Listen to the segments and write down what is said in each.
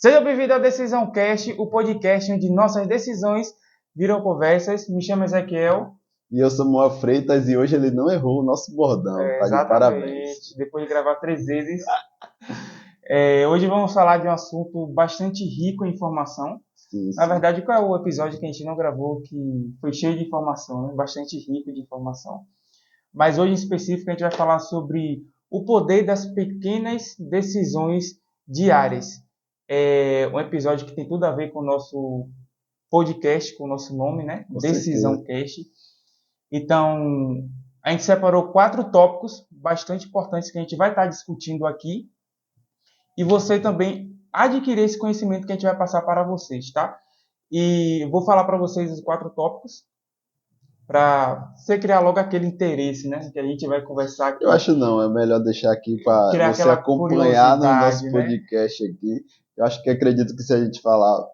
Seja bem-vindo ao Decisão Cast, o podcast onde nossas decisões viram conversas. Me chamo Ezequiel. E eu sou Moa Freitas e hoje ele não errou o nosso bordão. Tá de parabéns. Depois de gravar 3 vezes. Hoje vamos falar de um assunto bastante rico em informação. Sim. Na verdade, qual é o episódio que a gente não gravou que foi cheio de informação, né? Bastante rico de informação. Mas hoje em específico a gente vai falar sobre o poder das pequenas decisões diárias. É um episódio que tem tudo a ver com o nosso podcast, com o nosso nome, né? Com Decisão certeza. Cast. Então, a gente separou 4 tópicos bastante importantes que a gente vai estar discutindo aqui. E você também adquirir esse conhecimento que a gente vai passar para vocês, tá? E vou falar para vocês os 4 tópicos para você criar logo aquele interesse, né? Que a gente vai conversar aqui. Eu acho não, é melhor deixar aqui para Criar você aquela acompanhar no nosso curiosidade, podcast aqui. Eu acho que acredito que se a gente falar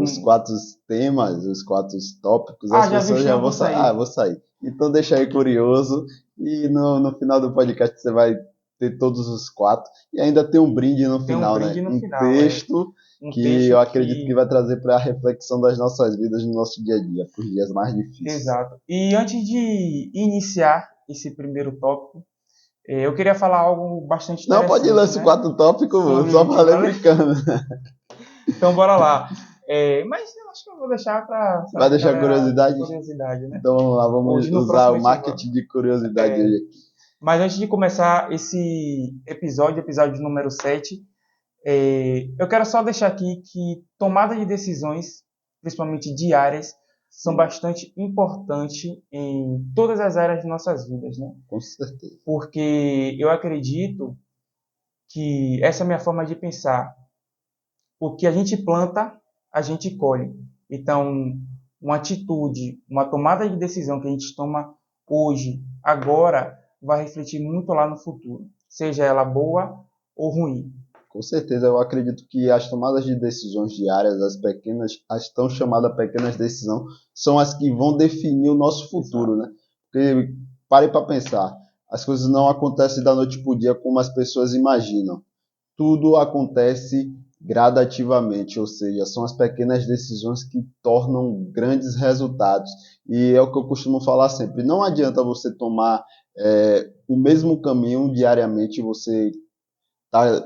os 4 temas, os 4 tópicos, as pessoas já vão sair. Vou sair. Então deixa aí curioso e no final do podcast você vai ter todos os 4 e ainda tem um brinde no final, né? Texto que eu acredito que vai trazer para a reflexão das nossas vidas no nosso dia a dia, para os dias mais difíceis. Exato. E antes de iniciar esse primeiro tópico, eu queria falar algo bastante interessante. Não, pode ir lançar, né? 4 tópicos, só falei brincando. Então bora lá. Mas eu acho que eu vou deixar para... Vai deixar curiosidade? Curiosidade, né? Então vamos lá, vamos usar o marketing de curiosidade hoje aqui. Mas antes de começar esse episódio número 7, eu quero só deixar aqui que tomada de decisões, principalmente diárias, são bastante importantes em todas as áreas de nossas vidas, né? Com certeza. Porque eu acredito que essa é a minha forma de pensar. O que a gente planta, a gente colhe. Então, uma atitude, uma tomada de decisão que a gente toma hoje, agora, vai refletir muito lá no futuro, seja ela boa ou ruim. Com certeza, eu acredito que as tomadas de decisões diárias, as tão chamadas pequenas decisões, são as que vão definir o nosso futuro, né? Porque, pare para pensar, as coisas não acontecem da noite para o dia como as pessoas imaginam. Tudo acontece gradativamente, ou seja, são as pequenas decisões que tornam grandes resultados. E é o que eu costumo falar sempre, não adianta você tomar o mesmo caminho diariamente, você tá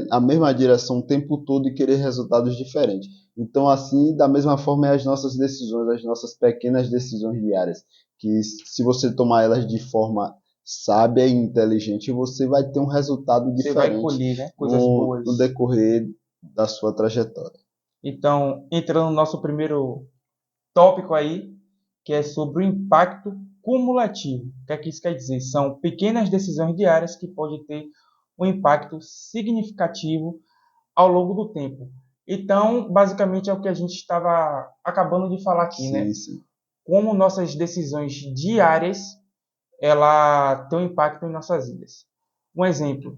na mesma direção o tempo todo e querer resultados diferentes. Então, assim, da mesma forma, é as nossas decisões, as nossas pequenas decisões diárias, que se você tomar elas de forma sábia e inteligente, você vai ter um resultado diferente. Você vai colher, né? Coisas boas no decorrer da sua trajetória. Então, entrando no nosso primeiro tópico aí, que é sobre o impacto cumulativo. O que é que isso quer dizer? São pequenas decisões diárias que podem ter um impacto significativo ao longo do tempo. Então, basicamente, é o que a gente estava acabando de falar aqui, né? Sim. Como nossas decisões diárias, ela tem um impacto em nossas vidas. Um exemplo.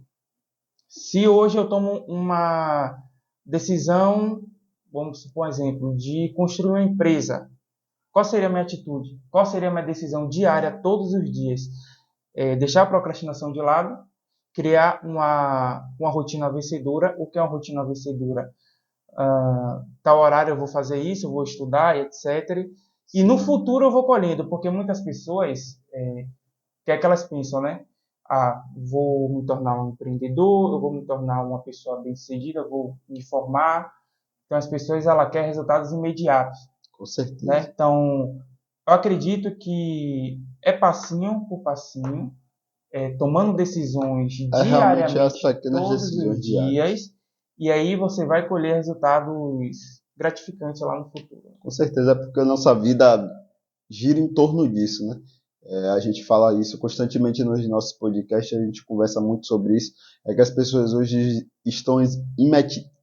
Se hoje eu tomo uma decisão, vamos supor um exemplo, de construir uma empresa, qual seria a minha atitude? Qual seria a minha decisão diária todos os dias? Deixar a procrastinação de lado, criar uma rotina vencedora. O que é uma rotina vencedora? Tal horário eu vou fazer isso, eu vou estudar, etc. E no futuro eu vou colhendo, porque muitas pessoas, que é que elas pensam, né? Vou me tornar um empreendedor, eu vou me tornar uma pessoa bem-sucedida, vou me formar. Então as pessoas querem resultados imediatos. Com certeza. Né? Então, eu acredito que é passinho por passinho, tomando decisões diariamente, todos os dias, e aí você vai colher resultados gratificantes lá no futuro. Com certeza, porque a nossa vida gira em torno disso, né? A gente fala isso constantemente nos nossos podcasts, a gente conversa muito sobre isso, é que as pessoas hoje estão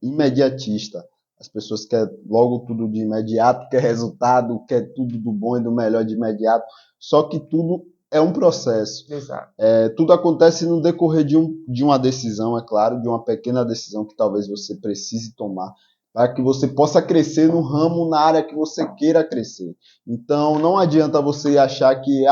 imediatistas. As pessoas querem logo tudo de imediato, quer resultado, quer tudo do bom e do melhor de imediato. Só que tudo é um processo. Exato. Tudo acontece no decorrer de uma decisão, é claro, de uma pequena decisão que talvez você precise tomar para que você possa crescer no ramo, na área que você queira crescer. Então, não adianta você achar que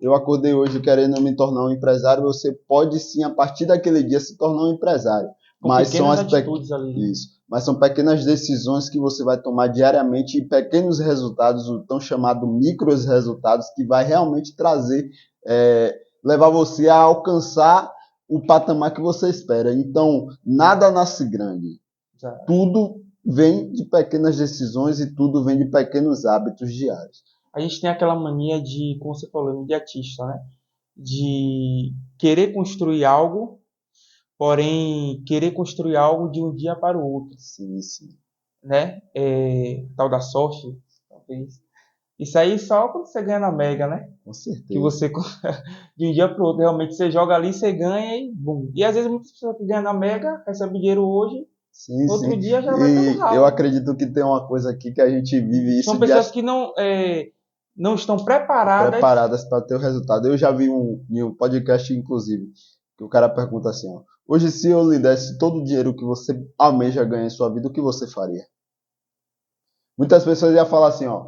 eu acordei hoje querendo me tornar um empresário. Você pode sim, a partir daquele dia, se tornar um empresário. Mas são pequenas as atitudes ali. Isso. Mas são pequenas decisões que você vai tomar diariamente e pequenos resultados, o tão chamado micros resultados, que vai realmente trazer, levar você a alcançar o patamar que você espera. Então, nada nasce grande. Exato. Tudo vem de pequenas decisões e tudo vem de pequenos hábitos diários. A gente tem aquela mania de, como você falou, imediatista, né? De querer construir algo, porém querer construir algo de um dia para o outro, Sim, sim. né? Tal da sorte, talvez. Isso aí só quando você ganha na Mega, né? Com certeza. Que você, de um dia para o outro, realmente você joga ali, você ganha e bum. E às vezes muitas pessoas que ganham na Mega, recebem dinheiro hoje, Sim, no outro sim. dia já vai todo E ralo. eu acredito que tem uma coisa aqui que a gente vive isso São pessoas que não estão preparadas para ter o resultado. Eu já vi em um podcast, inclusive, que o cara pergunta assim, ó, hoje se eu lhe desse todo o dinheiro que você almeja ganhar em sua vida, o que você faria? Muitas pessoas iam falar assim, ó,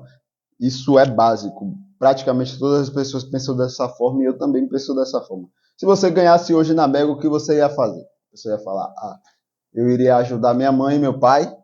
isso é básico. Praticamente todas as pessoas pensam dessa forma e eu também penso dessa forma. Se você ganhasse hoje na Mega, o que você ia fazer? Você ia falar, eu iria ajudar minha mãe e meu pai,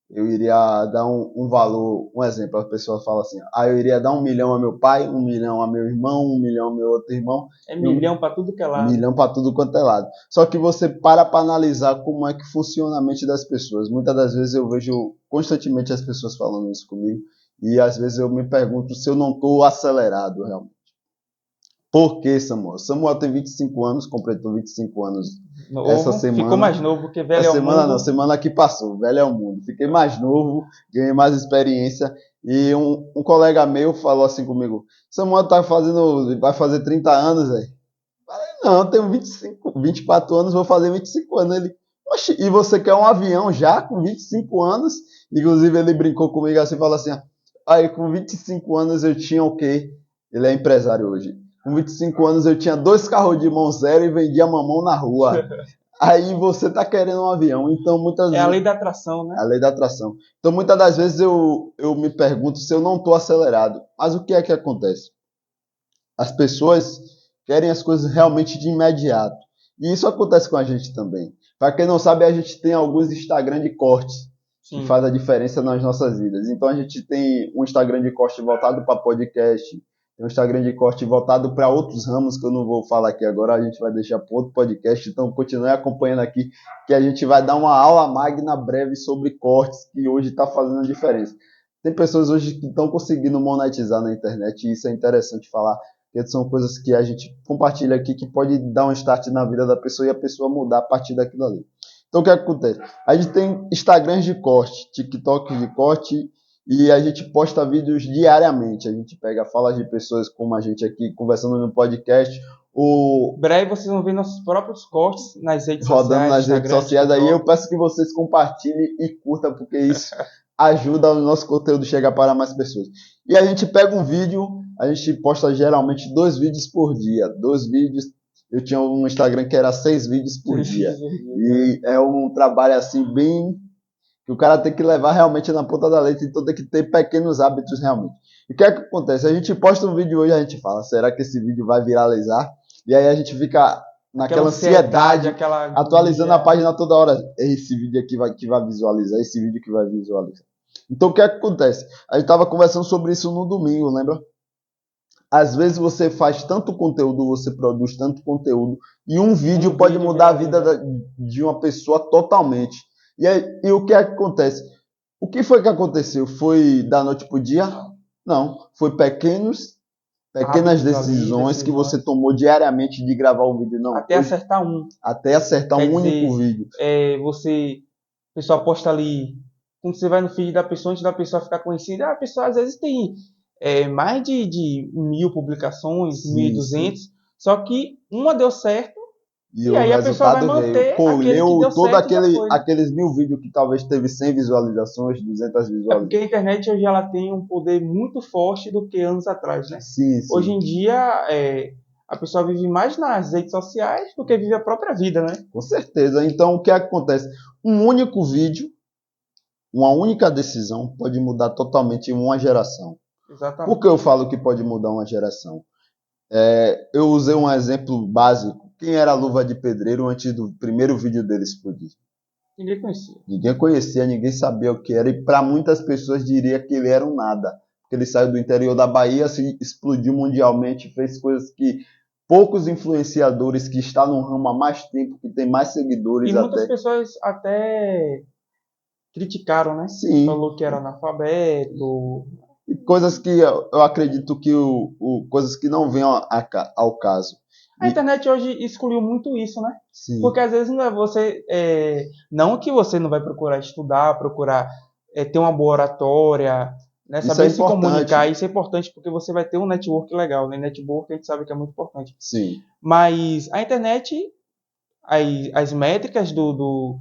eu iria dar um valor, um exemplo, a pessoa fala assim, eu iria dar 1 milhão a meu pai, 1 milhão a meu irmão, 1 milhão ao meu outro irmão. É milhão para tudo que é 1 lado. milhão para tudo quanto é lado. Só que você para analisar como é que funciona a mente das pessoas. Muitas das vezes eu vejo constantemente as pessoas falando isso comigo e às vezes eu me pergunto se eu não estou acelerado realmente. Por que, Samuel? Samuel tem 25 anos, completou 25 anos essa semana. Ficou mais novo, porque velho essa é o semana mundo. não, semana que passou, velho é o mundo. Fiquei mais novo, ganhei mais experiência. E um colega meu falou assim comigo, Samuel vai fazer 30 anos, velho. Falei, não, eu tenho 24 anos, vou fazer 25 anos. Ele, oxe, e você quer um avião já com 25 anos? Inclusive ele brincou comigo assim, falou assim, aí com 25 anos eu tinha o quê? Ele é empresário hoje. Com 25 anos eu tinha 2 carros de mão zero e vendia mamão na rua. Aí você tá querendo um avião. Então muitas vezes... É a lei da atração, né? A lei da atração. Então muitas das vezes eu me pergunto se eu não estou acelerado. Mas o que é que acontece? As pessoas querem as coisas realmente de imediato. E isso acontece com a gente também. Para quem não sabe, a gente tem alguns Instagram de cortes que faz a diferença nas nossas vidas. Então a gente tem um Instagram de corte voltado para podcast, tem um Instagram de corte voltado para outros ramos que eu não vou falar aqui agora, a gente vai deixar para outro podcast. Então continue acompanhando aqui, que a gente vai dar uma aula magna breve sobre cortes, que hoje está fazendo a diferença. Tem pessoas hoje que estão conseguindo monetizar na internet e isso é interessante falar, porque são coisas que a gente compartilha aqui que pode dar um start na vida da pessoa e a pessoa mudar a partir daquilo ali. Então o que acontece? A gente tem Instagrams de corte, TikToks de corte e a gente posta vídeos diariamente. A gente pega falas de pessoas como a gente aqui conversando no podcast. Breve vocês vão ver nossos próprios cortes nas redes rodando sociais. Nas redes sociais aí. Eu peço que vocês compartilhem e curtam, porque isso ajuda o nosso conteúdo a chegar para mais pessoas. E a gente pega um vídeo, a gente posta geralmente 2 vídeos por dia. 2 vídeos. Eu tinha um Instagram que era 6 vídeos por dia. E é um trabalho assim bem... que o cara tem que levar realmente na ponta da letra, então tem que ter pequenos hábitos realmente. E o que é que acontece? A gente posta um vídeo hoje, a gente fala, será que esse vídeo vai viralizar? E aí a gente fica naquela ansiedade, atualizando a página toda hora. Esse vídeo aqui que vai visualizar, esse vídeo que vai visualizar. Então o que é que acontece? A gente estava conversando sobre isso no domingo, lembra? Às vezes você faz tanto conteúdo, você produz tanto conteúdo, e um vídeo pode mudar a vida de uma pessoa totalmente. E o que é que acontece? O que foi que aconteceu? Foi da noite para o dia? Não. Foi pequenas decisões que você tomou diariamente de gravar um vídeo. Não. Até acertar um. Até acertar um único vídeo. O pessoal posta ali, quando você vai no feed da pessoa, antes da pessoa ficar conhecida, a pessoa às vezes tem mais de 1.000 publicações, 1.200, só que uma deu certo, e aí a pessoa vai manter colheu aqueles 1.000 vídeos que talvez teve 100 visualizações, 200 visualizações. É porque a internet hoje ela tem um poder muito forte do que anos atrás, né? Sim. Hoje em dia, a pessoa vive mais nas redes sociais do que vive a própria vida, né? Com certeza. Então, o que acontece? Um único vídeo, uma única decisão pode mudar totalmente uma geração. Exatamente. Por que eu falo que pode mudar uma geração? Eu usei um exemplo básico. Quem era a Luva de Pedreiro antes do primeiro vídeo dele explodir? Ninguém conhecia. Ninguém conhecia, ninguém sabia o que era, e para muitas pessoas diria que ele era um nada. Porque ele saiu do interior da Bahia, se explodiu mundialmente, fez coisas que poucos influenciadores que estão no ramo há mais tempo, que tem mais E seguidores muitas até. pessoas até criticaram, né? Sim, Falou que era analfabeto. e coisas que eu acredito que coisas que não vêm ao caso. A E, internet hoje excluiu muito isso, né? Porque sim, às vezes não é você. Não que você não vai procurar estudar, procurar ter uma boa oratória, né? isso é Saber se comunicar. importante. Isso é importante porque você vai ter um network legal, né? Network a gente sabe que é muito importante. Sim. Mas a internet, as métricas do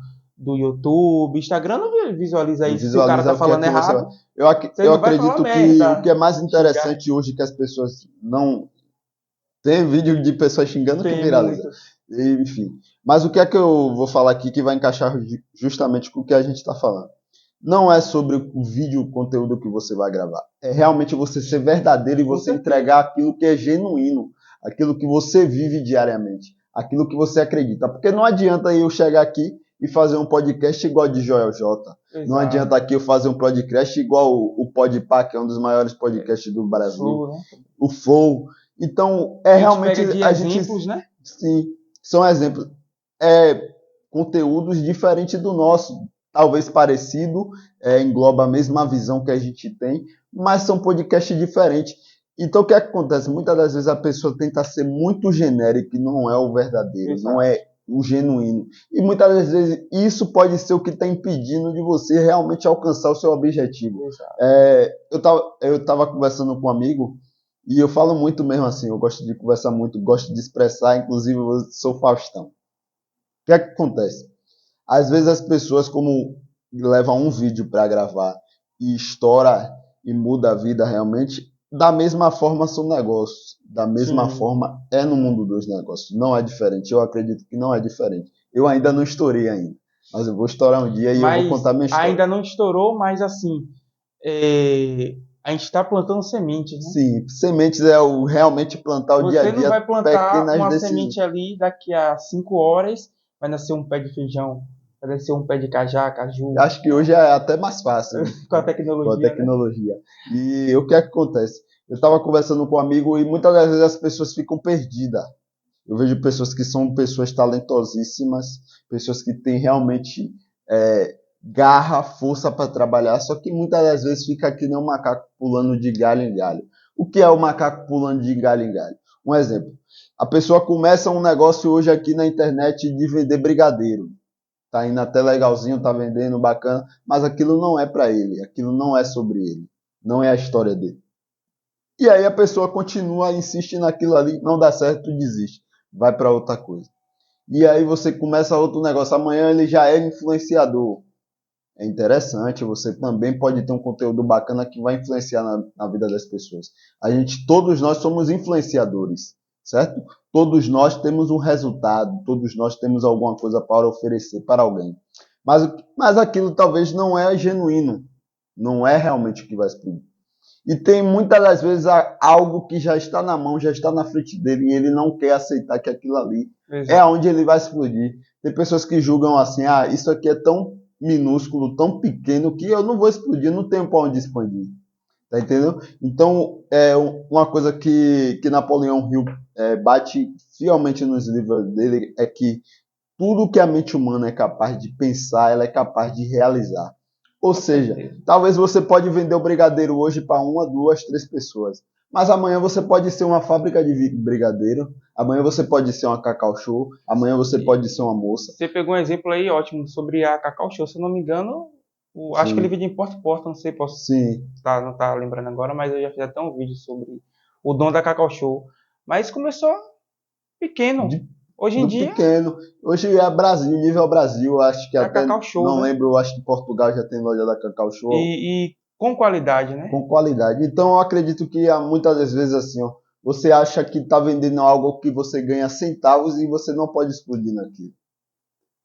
YouTube, Instagram não visualiza Não isso. Se o cara visualiza tá o que é falando que você vai. errado, Eu você não vai falar acredito que o que merda, é mais xingar. interessante hoje que as pessoas não. Tem vídeo de pessoas xingando que Tem viraliza. muitos. Enfim. Mas o que é que eu vou falar aqui que vai encaixar justamente com o que a gente está falando? Não é sobre o vídeo, o conteúdo que você vai gravar. É realmente você ser verdadeiro e Com você certeza. entregar aquilo que é genuíno, aquilo que você vive diariamente, aquilo que você acredita. Porque não adianta eu chegar aqui e fazer um podcast igual de Joel J. Não Exato. adianta aqui eu fazer um podcast igual o Podpah, que é um dos maiores podcasts do Brasil, Flow, né? o Flow. Então, é A gente realmente pega de a gente, exemplos, né? sim, são exemplos, é conteúdos diferentes do nosso, talvez parecido, engloba a mesma visão que a gente tem, mas são podcasts diferentes. Então, o que acontece? Muitas das vezes a pessoa tenta ser muito genérica e não é o verdadeiro, não Exato. é o genuíno. E muitas das vezes isso pode ser o que está impedindo de você realmente alcançar o seu objetivo. Exato. Eu tava conversando com um amigo e eu falo muito mesmo assim, eu gosto de conversar muito, gosto de expressar, inclusive eu sou Faustão. O que é que acontece? Às vezes as pessoas, como levam um vídeo para gravar e estoura e muda a vida realmente, da mesma forma são negócios, da mesma Sim. forma é no mundo dos negócios. Não é diferente, eu acredito que não é diferente. Eu ainda não estourei ainda, mas eu vou estourar um dia e eu vou Mas contar minha história. ainda não estourou, mas assim, a gente está plantando sementes, né? Sim, sementes é o realmente plantar o dia a Você não dia, vai plantar pequenas uma decisões. semente ali, daqui a 5 horas vai nascer um pé de feijão, vai nascer um pé de cajá, caju, Acho que hoje é até mais fácil, né? com a Com a tecnologia, né? tecnologia. E o que é que acontece? Eu estava conversando com um amigo e muitas das vezes as pessoas ficam perdidas. Eu vejo pessoas que são pessoas talentosíssimas, pessoas que têm realmente garra, força para trabalhar, só que muitas das vezes fica que nem um macaco pulando de galho em galho. O que é o macaco pulando de galho em galho? Um exemplo. A pessoa começa um negócio hoje aqui na internet de vender brigadeiro. Tá indo até legalzinho, tá vendendo bacana, mas aquilo não é para ele, aquilo não é sobre ele, não é a história dele. E aí a pessoa continua, insiste naquilo ali, não dá certo, desiste, vai para outra coisa. E aí você começa outro negócio, amanhã ele já é influenciador. É interessante, você também pode ter um conteúdo bacana que vai influenciar na vida das pessoas. Todos nós somos influenciadores, certo? Todos nós temos um resultado, todos nós temos alguma coisa para oferecer para alguém. Mas aquilo talvez não é genuíno, não é realmente o que vai explodir. E tem muitas das vezes algo que já está na mão, já está na frente dele e ele não quer aceitar que aquilo ali é Exato. onde ele vai explodir. Tem pessoas que julgam assim, isso aqui é tão minúsculo, tão pequeno que eu não vou explodir, não tenho para onde expandir. Tá entendendo? Então, uma coisa que Napoleão Hill bate fielmente nos livros dele é que tudo que a mente humana é capaz de pensar, ela é capaz de realizar. Ou Com seja, certeza. talvez você pode vender o brigadeiro hoje para uma, duas, três pessoas. Mas amanhã você pode ser uma fábrica de brigadeiro, amanhã você pode ser uma Cacau Show, amanhã você pode ser uma moça. Você pegou um exemplo aí ótimo sobre a Cacau Show. Se eu não me engano, acho que ele Sim, vende em porta em porta, não sei, posso sim. não tá lembrando agora, mas eu já fiz até um vídeo sobre o dono da Cacau Show. Mas começou pequeno. De, Hoje em do dia pequeno. Hoje é Brasil, nível Brasil, acho que é a até, Cacau Show, não né? lembro, acho que Portugal já tem loja da Cacau Show. E com qualidade, né? Com qualidade. Então eu acredito que muitas das vezes assim, ó, você acha que está vendendo algo que você ganha centavos e você não pode explodir naquilo.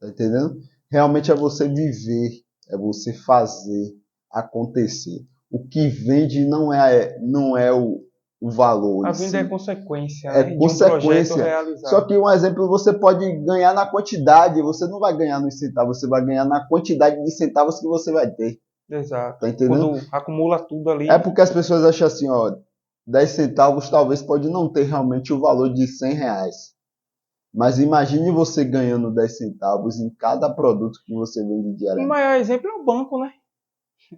Tá entendendo? Realmente é você viver, é você fazer acontecer. O que vende não é o valor. A em venda si. é consequência, É né, de um consequência. projeto realizado. Só que um exemplo, você pode ganhar na quantidade, você não vai ganhar nos centavos, você vai ganhar na quantidade de centavos que você vai ter. Exato. Tá entendendo? Quando acumula tudo ali. É porque as pessoas acham assim, ó, 10 centavos talvez pode não ter realmente o valor de 100 reais. Mas imagine você ganhando 10 centavos em cada produto que você vende O diariamente. maior exemplo é o banco, né?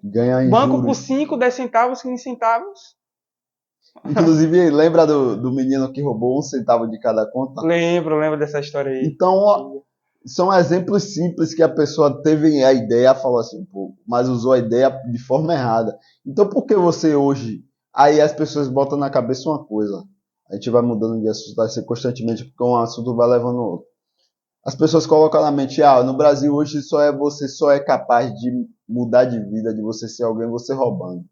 Ganha em Banco por juros. 5, 10 centavos, 15 centavos. Inclusive, lembra do menino que roubou 1 centavo de cada conta? Lembro dessa história aí. Então, ó, são exemplos simples que a pessoa teve a ideia, falou assim, pô, mas usou a ideia de forma errada. Então, por que você hoje... Aí as pessoas botam na cabeça uma coisa. A gente vai mudando de assunto assim, constantemente, porque um assunto vai levando o outro. As pessoas colocam na mente, no Brasil hoje você só é capaz de mudar de vida, de você ser alguém, você roubando.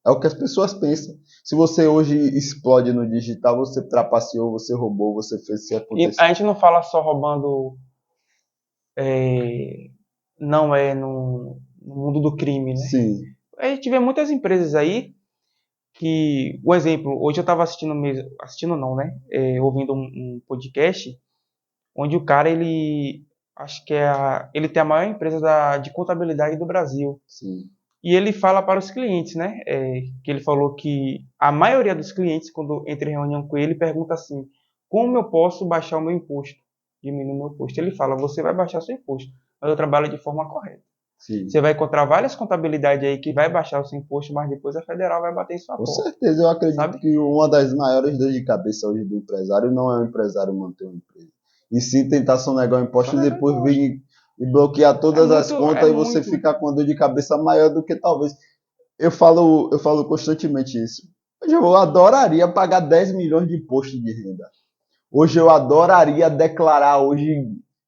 É o que as pessoas pensam. Se você hoje explode no digital, você trapaceou, você roubou, você fez se E acontecer. a gente não fala só roubando, não é no mundo do crime, né? Sim, A gente vê muitas empresas aí que, o exemplo, hoje eu estava assistindo mesmo, assistindo não, né? Ouvindo um podcast onde o cara, ele, acho que ele tem a maior empresa de contabilidade do Brasil. sim. E ele fala para os clientes, né? Que ele falou que a maioria dos clientes, quando entra em reunião com ele, pergunta assim: como eu posso baixar o meu imposto? Diminuir o meu imposto. Ele fala: você vai baixar seu imposto, mas eu trabalho de forma correta. Sim. Você vai encontrar várias contabilidades aí que vai baixar o seu imposto, mas depois a federal vai bater em sua Com porta. certeza, eu acredito Sabe? que uma das maiores dores de cabeça hoje do empresário não é o empresário manter uma empresa. E sim tentar sonegar o imposto e depois vir e bloquear todas as contas e você ficar com a dor de cabeça maior do que talvez. Eu falo constantemente isso. Hoje eu adoraria pagar 10 milhões de imposto de renda. Hoje eu adoraria declarar hoje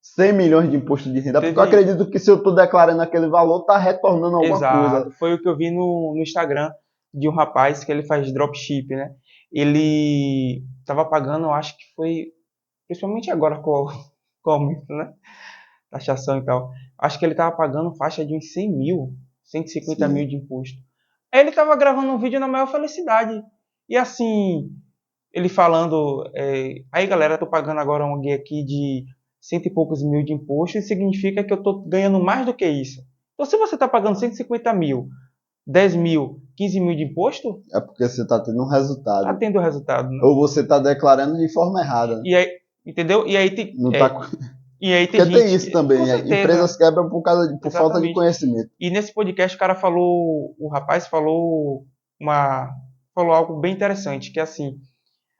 100 milhões de imposto de renda, porque eu acredito que se eu estou declarando aquele valor, está retornando alguma coisa. Foi o que eu vi no Instagram de um rapaz que ele faz dropship, né? Ele estava pagando, eu acho que foi, principalmente agora com o aumento, né? Taxação e tal. Acho que ele estava pagando faixa de uns 100 mil, 150 Sim. mil de imposto. Aí ele estava gravando um vídeo na maior felicidade. E assim, ele falando, aí galera, tô pagando agora um guia aqui de 100 e poucos mil de imposto, isso significa que eu tô ganhando mais do que isso. Então se você tá pagando 150 mil, 10 mil, 15 mil de imposto, é porque você tá tendo um resultado. Tá tendo resultado, né? Ou você tá declarando de forma errada. E aí, entendeu? E aí tem... Não tá... E aí porque tem isso também, empresas quebram por falta de conhecimento. E nesse podcast o rapaz falou algo bem interessante, que é assim,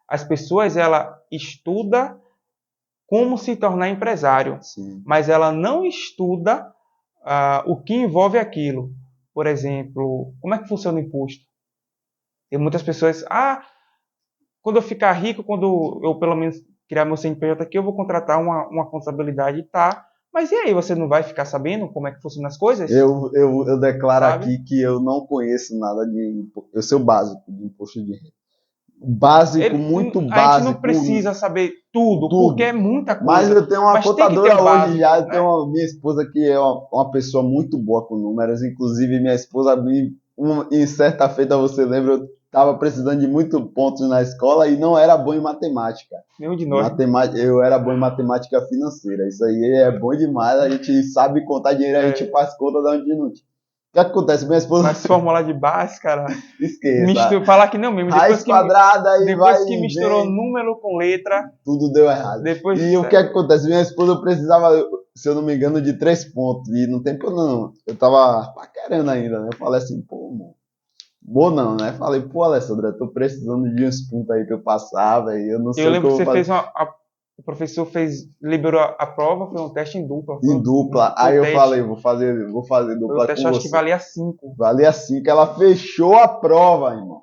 as pessoas, ela estuda como se tornar empresário, Sim. mas ela não estuda o que envolve aquilo. Por exemplo, como é que funciona o imposto? Tem muitas pessoas, quando eu ficar rico, quando eu pelo menos criar meu CNPJ aqui, eu vou contratar uma contabilidade, tá? Mas e aí, você não vai ficar sabendo como é que funcionam as coisas? Eu declaro aqui que eu não conheço nada de... Eu sei o básico de imposto de renda. Muito básico. A gente não precisa saber tudo, porque é muita coisa. Mas eu tenho uma contadora hoje básico, já. né? Eu tenho minha esposa que é uma pessoa muito boa com números. Inclusive, minha esposa, em certa feita, você lembra, eu estava precisando de muitos pontos na escola e não era bom em matemática. Nenhum de nós. Eu era bom em matemática financeira. Isso aí é bom demais. A gente sabe contar dinheiro, a gente faz conta de onde não tinha. O que acontece? Minha esposa... Mas fórmula de Bhaskara... Esqueça. Falar que não mesmo. Raiz quadrada e depois que misturou número com letra... Tudo deu errado. E o que acontece? Minha esposa precisava, se eu não me engano, de 3 pontos. E no tempo não. Eu tava paquerando ainda, né? Eu falei assim, pô, mano. Bom não, né? Falei, pô, Alessandra, eu tô precisando de uns pontos aí que eu passava e eu não sei o que eu vou fazer. Eu lembro que você fez o professor liberou a prova, foi um teste em dupla. Em dupla. Aí eu falei, vou fazer dupla. O teste acho que valia 5. Valia 5. Ela fechou a prova, irmão.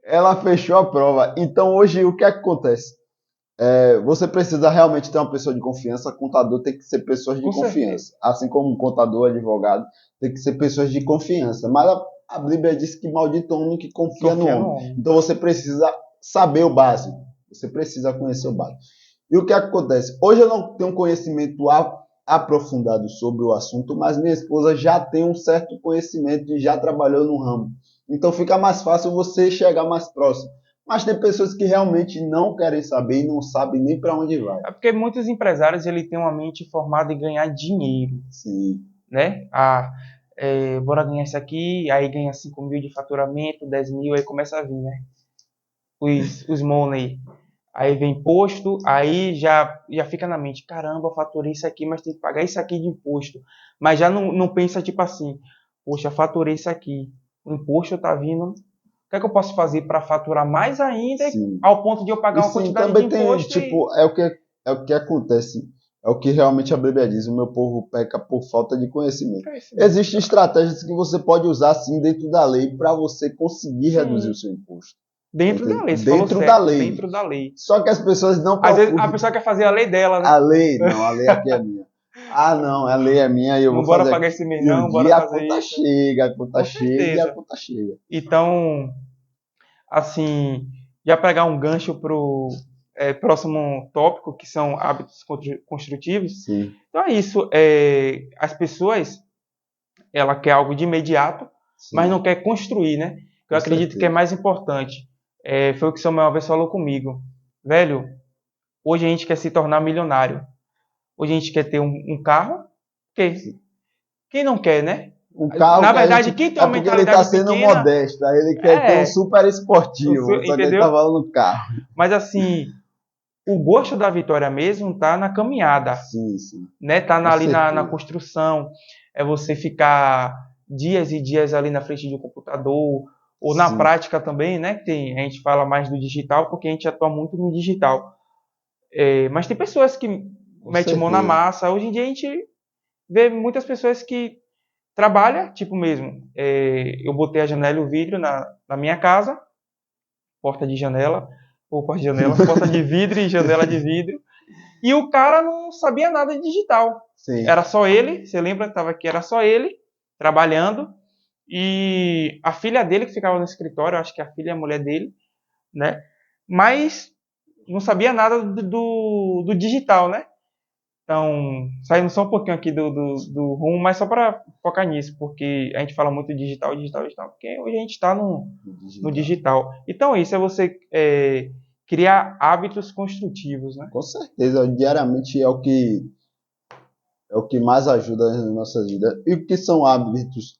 Ela fechou a prova. Então hoje o que acontece? Você precisa realmente ter uma pessoa de confiança. Contador tem que ser pessoas de confiança. Assim como contador, advogado, tem que ser pessoas de confiança. Mas a Bíblia diz que maldito homem que confia no homem. Então você precisa saber o básico. Você precisa conhecer o básico. E o que acontece? Hoje eu não tenho conhecimento aprofundado sobre o assunto, mas minha esposa já tem um certo conhecimento e já trabalhou no ramo. Então fica mais fácil você chegar mais próximo. Mas tem pessoas que realmente não querem saber e não sabem nem para onde vai. É porque muitos empresários ele têm uma mente formada em ganhar dinheiro, Sim. né? Bora ganhar isso aqui, aí ganha 5 mil de faturamento, 10 mil, aí começa a vir, né? Os money. Aí vem imposto, aí já fica na mente, caramba, eu faturei isso aqui, mas tem que pagar isso aqui de imposto. Mas já não pensa tipo assim, poxa, faturei isso aqui, o imposto tá vindo, o que é que eu posso fazer para faturar mais ainda, Sim. ao ponto de eu pagar E uma sim, quantidade de também tem, imposto tipo, é o que acontece. É o que realmente a Bíblia diz, o meu povo peca por falta de conhecimento. Existem estratégias que você pode usar, sim, dentro da lei para você conseguir reduzir o seu imposto. Dentro da lei, você dentro falou da certo, lei. dentro da lei. Só que as pessoas não Às vezes procuram. a pessoa quer fazer a lei dela, né? A lei, não, a lei aqui é minha. Ah, não, a lei é minha e eu Não vou bora fazer pagar aqui. esse mês E um não, bora dia a fazer conta isso. chega, a conta Com chega e a certeza. conta chega. Então, assim, já pegar um gancho pro próximo tópico, que são hábitos construtivos. Sim. Então é isso. As pessoas, ela quer algo de imediato, Sim. mas não quer construir, né? Eu acredito que é mais importante. Foi o que o Samuel uma vez falou comigo. Velho, hoje a gente quer se tornar milionário. Hoje a gente quer ter um carro. Quem não quer, né? Um carro Na que verdade, a gente, quem tem é uma porque ele está mentalidade sendo pequena, modesto, aí ele quer ter um super esportivo, só que ele entendeu? está falando carro. Mas assim, o gosto da vitória mesmo tá na caminhada, Sim, sim. né? Tá Com ali na certeza. construção, é você ficar dias e dias ali na frente do computador, ou na Sim. prática também, né? A gente fala mais do digital porque a gente atua muito no digital. Mas tem pessoas que Com metem mão na certeza. massa. Hoje em dia a gente vê muitas pessoas que trabalham, tipo mesmo, eu botei a janela e o vidro na minha casa, porta de janela, ou porta de janela, porta de vidro e janela de vidro. E o cara não sabia nada de digital. Sim. Era só ele, você lembra que estava aqui, era só ele, trabalhando. E a filha dele que ficava no escritório, acho que a filha é a mulher dele, né? Mas não sabia nada do digital, né? Então, saindo só um pouquinho aqui do rumo, mas só para focar nisso, porque a gente fala muito digital, porque hoje a gente está no digital. Então, isso é você criar hábitos construtivos, né? Com certeza, diariamente é o que mais ajuda nas nossas vidas. E o que são hábitos?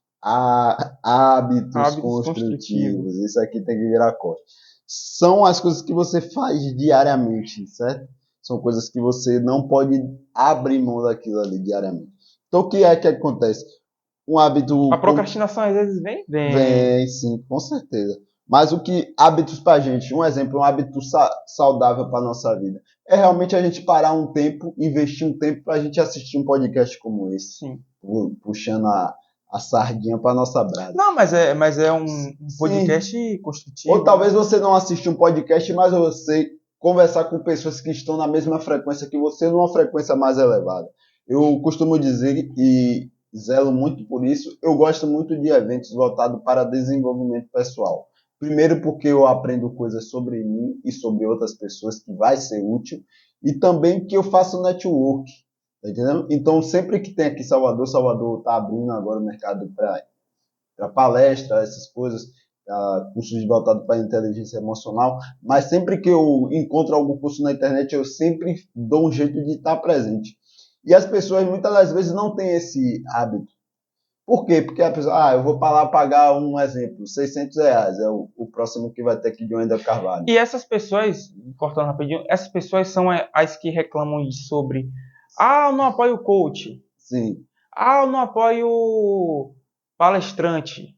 Hábitos construtivos. Isso aqui tem que virar corte. São as coisas que você faz diariamente, certo? São coisas que você não pode abrir mão daquilo ali diariamente. Então, o que é que acontece? Um hábito... A procrastinação às vezes vem. Vem, sim, com certeza. Mas o que hábitos para a gente, um exemplo, um hábito saudável para nossa vida, é realmente a gente parar um tempo, investir um tempo para a gente assistir um podcast como esse, Sim. Puxando a sardinha para nossa brasa. Não, mas é um podcast construtivo. Ou talvez você não assista um podcast, mas você conversar com pessoas que estão na mesma frequência que você, numa frequência mais elevada. Eu costumo dizer, e zelo muito por isso, eu gosto muito de eventos voltados para desenvolvimento pessoal. Primeiro porque eu aprendo coisas sobre mim e sobre outras pessoas que vai ser útil, e também que eu faço network, tá entendendo? Então sempre que tem aqui Salvador está abrindo agora o mercado para palestra, essas coisas, cursos voltados para inteligência emocional, mas sempre que eu encontro algum curso na internet, eu sempre dou um jeito de estar presente. E as pessoas muitas das vezes não têm esse hábito. Por quê? Porque a pessoa, eu vou para lá pagar um exemplo, R$600, é o próximo que vai ter aqui de Wendel Carvalho. E essas pessoas, cortando rapidinho, essas pessoas são as que reclamam sobre, eu não apoio o coach. Sim. Eu não apoio o palestrante.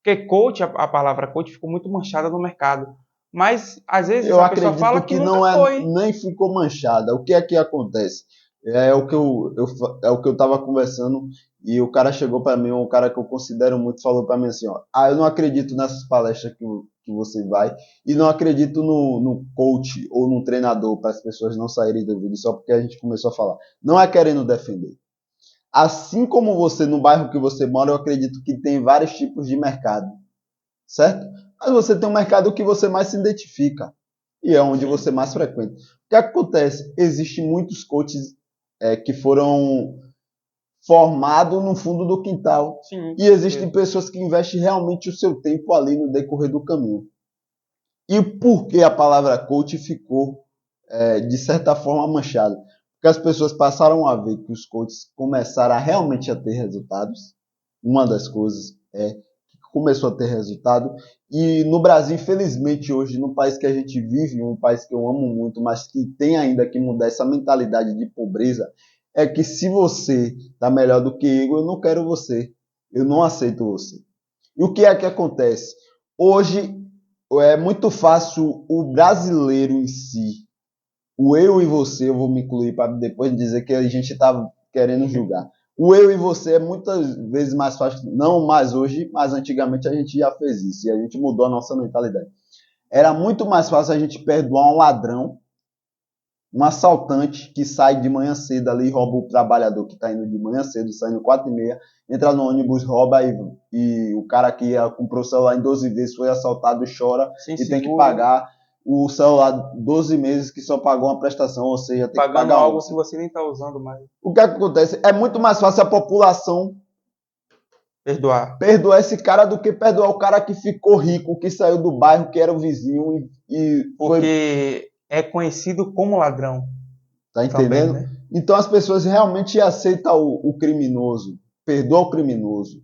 Porque coach, a palavra coach ficou muito manchada no mercado. Mas, às vezes, eu a pessoa fala que nunca foi. Nem ficou manchada. O que é que acontece? É o que eu estava conversando e o cara chegou para mim, um cara que eu considero muito, falou para mim assim, eu não acredito nessas palestras que você vai e não acredito no coach ou no treinador para as pessoas não saírem do vídeo só porque a gente começou a falar. Não é querendo defender. Assim como você, no bairro que você mora, eu acredito que tem vários tipos de mercado, certo? Mas você tem um mercado que você mais se identifica e é onde você mais frequenta. O que acontece? Existem muitos coaches que foram formados no fundo do quintal. Sim, e existem pessoas que investem realmente o seu tempo ali no decorrer do caminho. E por que a palavra coach ficou, de certa forma, manchada? Porque as pessoas passaram a ver que os coaches começaram a realmente a ter resultados. Uma das coisas é que começou a ter resultado. E no Brasil, infelizmente, hoje, no país que a gente vive, um país que eu amo muito, mas que tem ainda que mudar essa mentalidade de pobreza, é que se você está melhor do que eu não quero você. Eu não aceito você. E o que é que acontece? Hoje é muito fácil o brasileiro em si, o eu e você, eu vou me incluir para depois dizer que a gente está querendo julgar. O eu e você é muitas vezes mais fácil, não mais hoje, mas antigamente a gente já fez isso e a gente mudou a nossa mentalidade. Era muito mais fácil a gente perdoar um ladrão, um assaltante que sai de manhã cedo ali e rouba o trabalhador que está indo de manhã cedo, saindo 4h30, entra no ônibus, rouba e o cara que comprou o celular em 12 vezes foi assaltado, chora Sem e tem que seguro, pagar o celular 12 meses que só pagou uma prestação, ou seja, tem que pagando pagar algo outra. que você nem está usando mais. O que acontece? É muito mais fácil a população Perdoar. perdoar esse cara do que perdoar o cara que ficou rico, que saiu do bairro, que era o vizinho e foi. Porque é conhecido como ladrão Tá também, entendendo? né? Então as pessoas realmente aceitam o criminoso, perdoa o criminoso.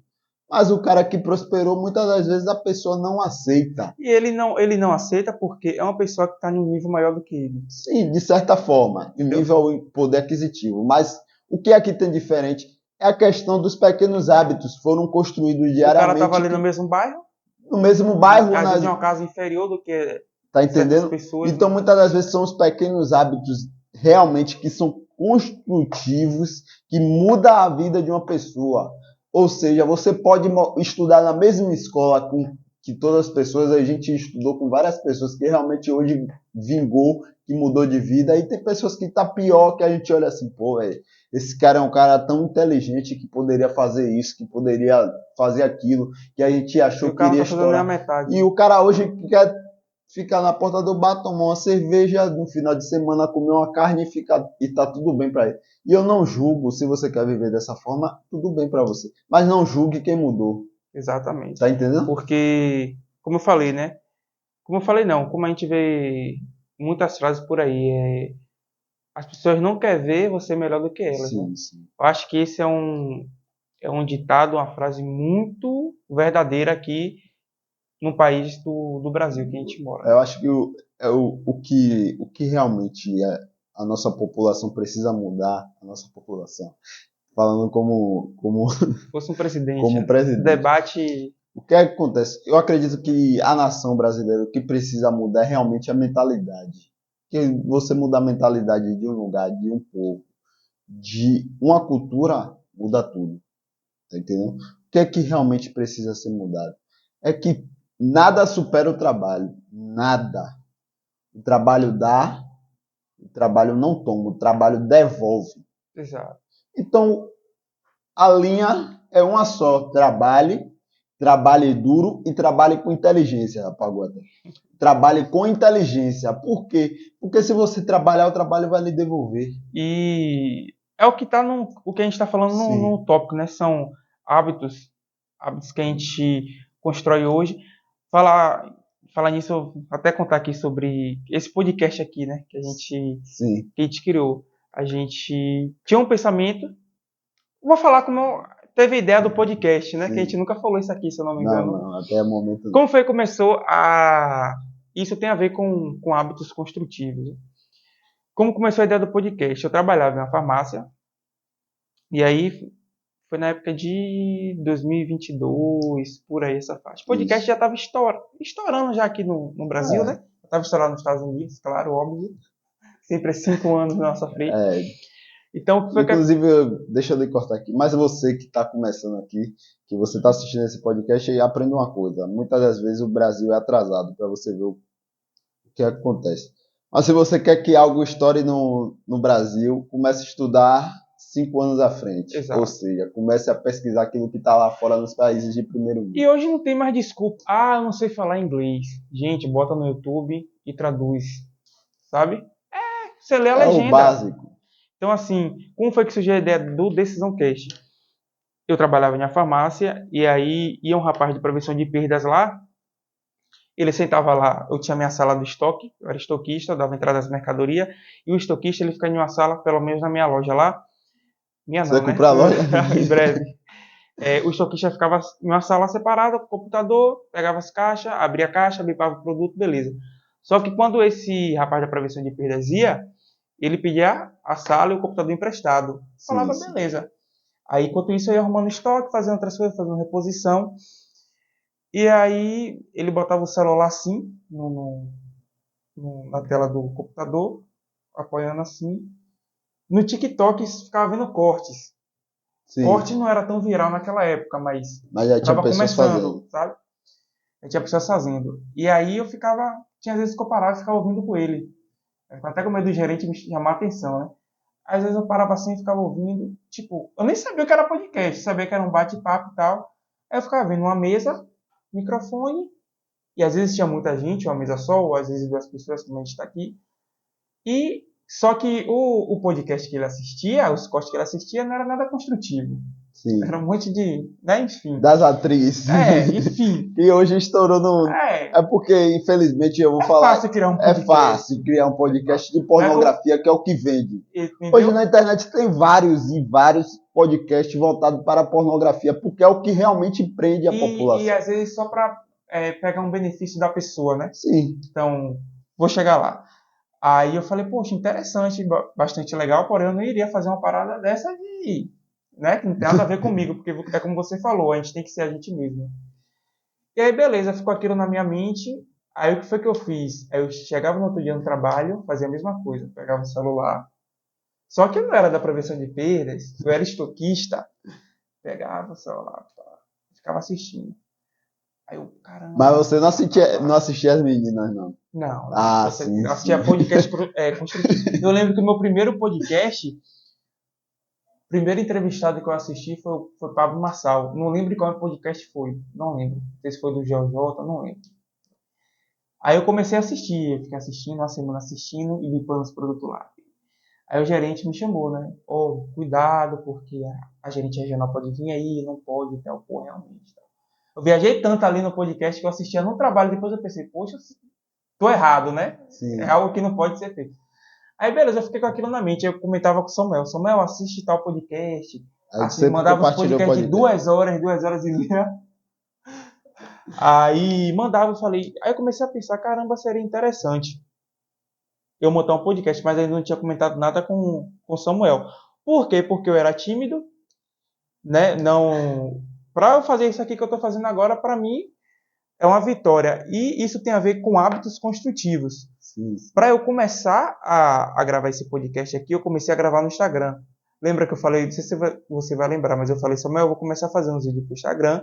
Mas o cara que prosperou, muitas das vezes a pessoa não aceita. E ele não aceita porque é uma pessoa que está em um nível maior do que ele. Sim, de certa forma, em nível de poder aquisitivo. Mas o que aqui tem diferente é a questão dos pequenos hábitos que foram construídos O cara estava diariamente ali no mesmo bairro, no mesmo bairro, às vezes em uma casa inferior do que tá certas entendendo? pessoas. Então, muitas das vezes são os pequenos hábitos realmente que são construtivos, que mudam a vida de uma pessoa. Ou seja, você pode estudar na mesma escola que todas as pessoas, a gente estudou com várias pessoas que realmente hoje vingou, que mudou de vida, e tem pessoas que tá pior, que a gente olha assim, pô, véio, esse cara é um cara tão inteligente que poderia fazer isso, que poderia fazer aquilo, que a gente E achou o que cara não iria está fazendo nem a estourar. metade. E o cara hoje quer ficar na porta do bar, tomar uma cerveja, no final de semana comer uma carne e tá tudo bem para ele. E eu não julgo, se você quer viver dessa forma, tudo bem para você. Mas não julgue quem mudou. Exatamente. Tá entendendo? Porque, como eu falei, né? Como eu falei, não. Como a gente vê muitas frases por aí, as pessoas não querem ver você melhor do que elas, né? Sim, sim. Eu acho que esse é um ditado, uma frase muito verdadeira aqui no país do Brasil que a gente mora. Eu acho que o que realmente a nossa população precisa mudar, a nossa população, falando Se fosse um presidente, como presidente. debate. O que é que acontece? Eu acredito que a nação brasileira, o que precisa mudar é realmente a mentalidade. Porque você mudar a mentalidade de um lugar, de um povo, de uma cultura, muda tudo. Tá entendendo? O que é que realmente precisa ser mudado? É que nada supera o trabalho. Nada. O trabalho dá, o trabalho não toma, o trabalho devolve. Exato. Então, a linha é uma só. Trabalhe duro e trabalhe com inteligência, Rapaguada. Trabalhe com inteligência. Por quê? Porque se você trabalhar, o trabalho vai lhe devolver. E é o que tá o que a gente está falando no tópico, né? São hábitos que a gente constrói hoje. Falar nisso, até contar aqui sobre esse podcast aqui, né? Sim. Que a gente criou. A gente tinha um pensamento. Vou falar como teve a ideia do podcast, né? Sim. Que a gente nunca falou isso aqui, se eu não me engano. Não, até o momento. Como foi que começou a. Isso tem a ver com hábitos construtivos. Como começou a ideia do podcast? Eu trabalhava em uma farmácia, e aí foi na época de 2022, por aí essa faixa. O podcast já estava estourando já aqui no Brasil, né? Estava estourando nos Estados Unidos, claro, óbvio. Sempre 5 anos na nossa frente. Então, o que foi Inclusive, deixa eu lhe cortar aqui, mas você que está começando aqui, que você está assistindo esse podcast, e aprenda uma coisa. Muitas das vezes o Brasil é atrasado para você ver o que acontece. Mas se você quer que algo estoure no Brasil, comece a estudar 5 anos à frente. Exato. Ou seja, comece a pesquisar aquilo que está lá fora nos países de primeiro mundo. E hoje não tem mais desculpa. Ah, eu não sei falar inglês. Gente, bota no YouTube e traduz. Sabe? Você lê a legenda. É o básico. Então, assim, como foi que surgiu a ideia do Decisão Cast? Eu trabalhava em uma farmácia e aí ia um rapaz de prevenção de perdas lá. Ele sentava lá, eu tinha minha sala do estoque, eu era estoquista, eu dava entrada das mercadorias, e o estoquista ele fica em uma sala, pelo menos na minha loja lá, minha Você não, vai né? comprar a loja? Em breve. O estoquista ficava em uma sala separada, com o computador, pegava as caixas, abria a caixa, bipava o produto, beleza. Só que quando esse rapaz da prevenção de perdas ia, ele pedia a sala e o computador emprestado. Falava, Sim. beleza. Aí, enquanto isso, eu ia arrumando estoque, fazendo outras coisas, fazendo reposição. E aí, ele botava o celular assim, na tela do computador, apoiando assim. No TikTok, ficava vendo cortes. Sim. Cortes não era tão viral naquela época, mas já tinha estava pessoas começando, fazendo. sabe? Eu tinha pessoas fazendo. E aí eu ficava, tinha vezes que eu parava e ficava ouvindo com ele. Eu ficava até com medo do gerente me chamar a atenção, né? Às vezes eu parava assim e ficava ouvindo. Tipo, eu nem sabia o que era podcast, sabia que era um bate-papo e tal. Aí eu ficava vendo uma mesa, microfone, e às vezes tinha muita gente, uma mesa só, ou às vezes duas pessoas, como a gente está aqui. E só que o podcast que ele assistia, os cortes que ele assistia, não era nada construtivo. Sim. Era um monte de. Né? Enfim. Das atrizes. Enfim. E hoje estourou no. É porque, infelizmente, eu vou falar. É fácil criar um podcast. É fácil criar um podcast de pornografia, que é o que vende. Entendeu? Hoje na internet tem vários e vários podcasts voltados para a pornografia, porque é o que realmente prende a população. E às vezes só para pegar um benefício da pessoa, né? Sim. Então, vou chegar lá. Aí eu falei, poxa, interessante, bastante legal, porém eu não iria fazer uma parada dessa de. Né? Que não tem nada a ver comigo, porque é como você falou, a gente tem que ser a gente mesmo. E aí, beleza, ficou aquilo na minha mente. Aí o que foi que eu fiz? Aí eu chegava no outro dia no trabalho, fazia a mesma coisa, pegava o celular. Só que eu não era da prevenção de perdas, eu era estoquista. Pegava o celular, ficava assistindo. Aí eu, caramba. Mas você não assistia as meninas, não? Não. Sim. Eu assistia podcast construtivo. Eu lembro que o meu primeiro podcast, o primeiro entrevistado que eu assisti foi Pablo Marçal. Não lembro qual podcast foi. Não lembro. Não sei se foi do GeoJ, não lembro. Aí eu comecei a assistir. Eu fiquei assistindo, uma semana assistindo e limpando os produtos lá. Aí o gerente me chamou, né? Cuidado, porque a gerente regional pode vir aí, não pode, tal, realmente. Tal. Eu viajei tanto ali no podcast que eu assistia no trabalho, depois eu pensei, poxa, tô errado, né? Sim. É algo que não pode ser feito. Aí, beleza, eu fiquei com aquilo na mente. Eu comentava com o Samuel, assiste tal podcast. Assim, mandava um podcast de 2 horas e meia. Aí mandava, eu falei. Aí eu comecei a pensar, caramba, seria interessante eu montar um podcast, mas ainda não tinha comentado nada com o Samuel. Por quê? Porque eu era tímido, né? Não. Para eu fazer isso aqui que eu estou fazendo agora, para mim, é uma vitória. E isso tem a ver com hábitos construtivos. Para eu começar a gravar esse podcast aqui, eu comecei a gravar no Instagram. Lembra que eu falei, não sei se você vai lembrar, mas eu falei, Samuel, eu vou começar a fazer uns vídeos pro Instagram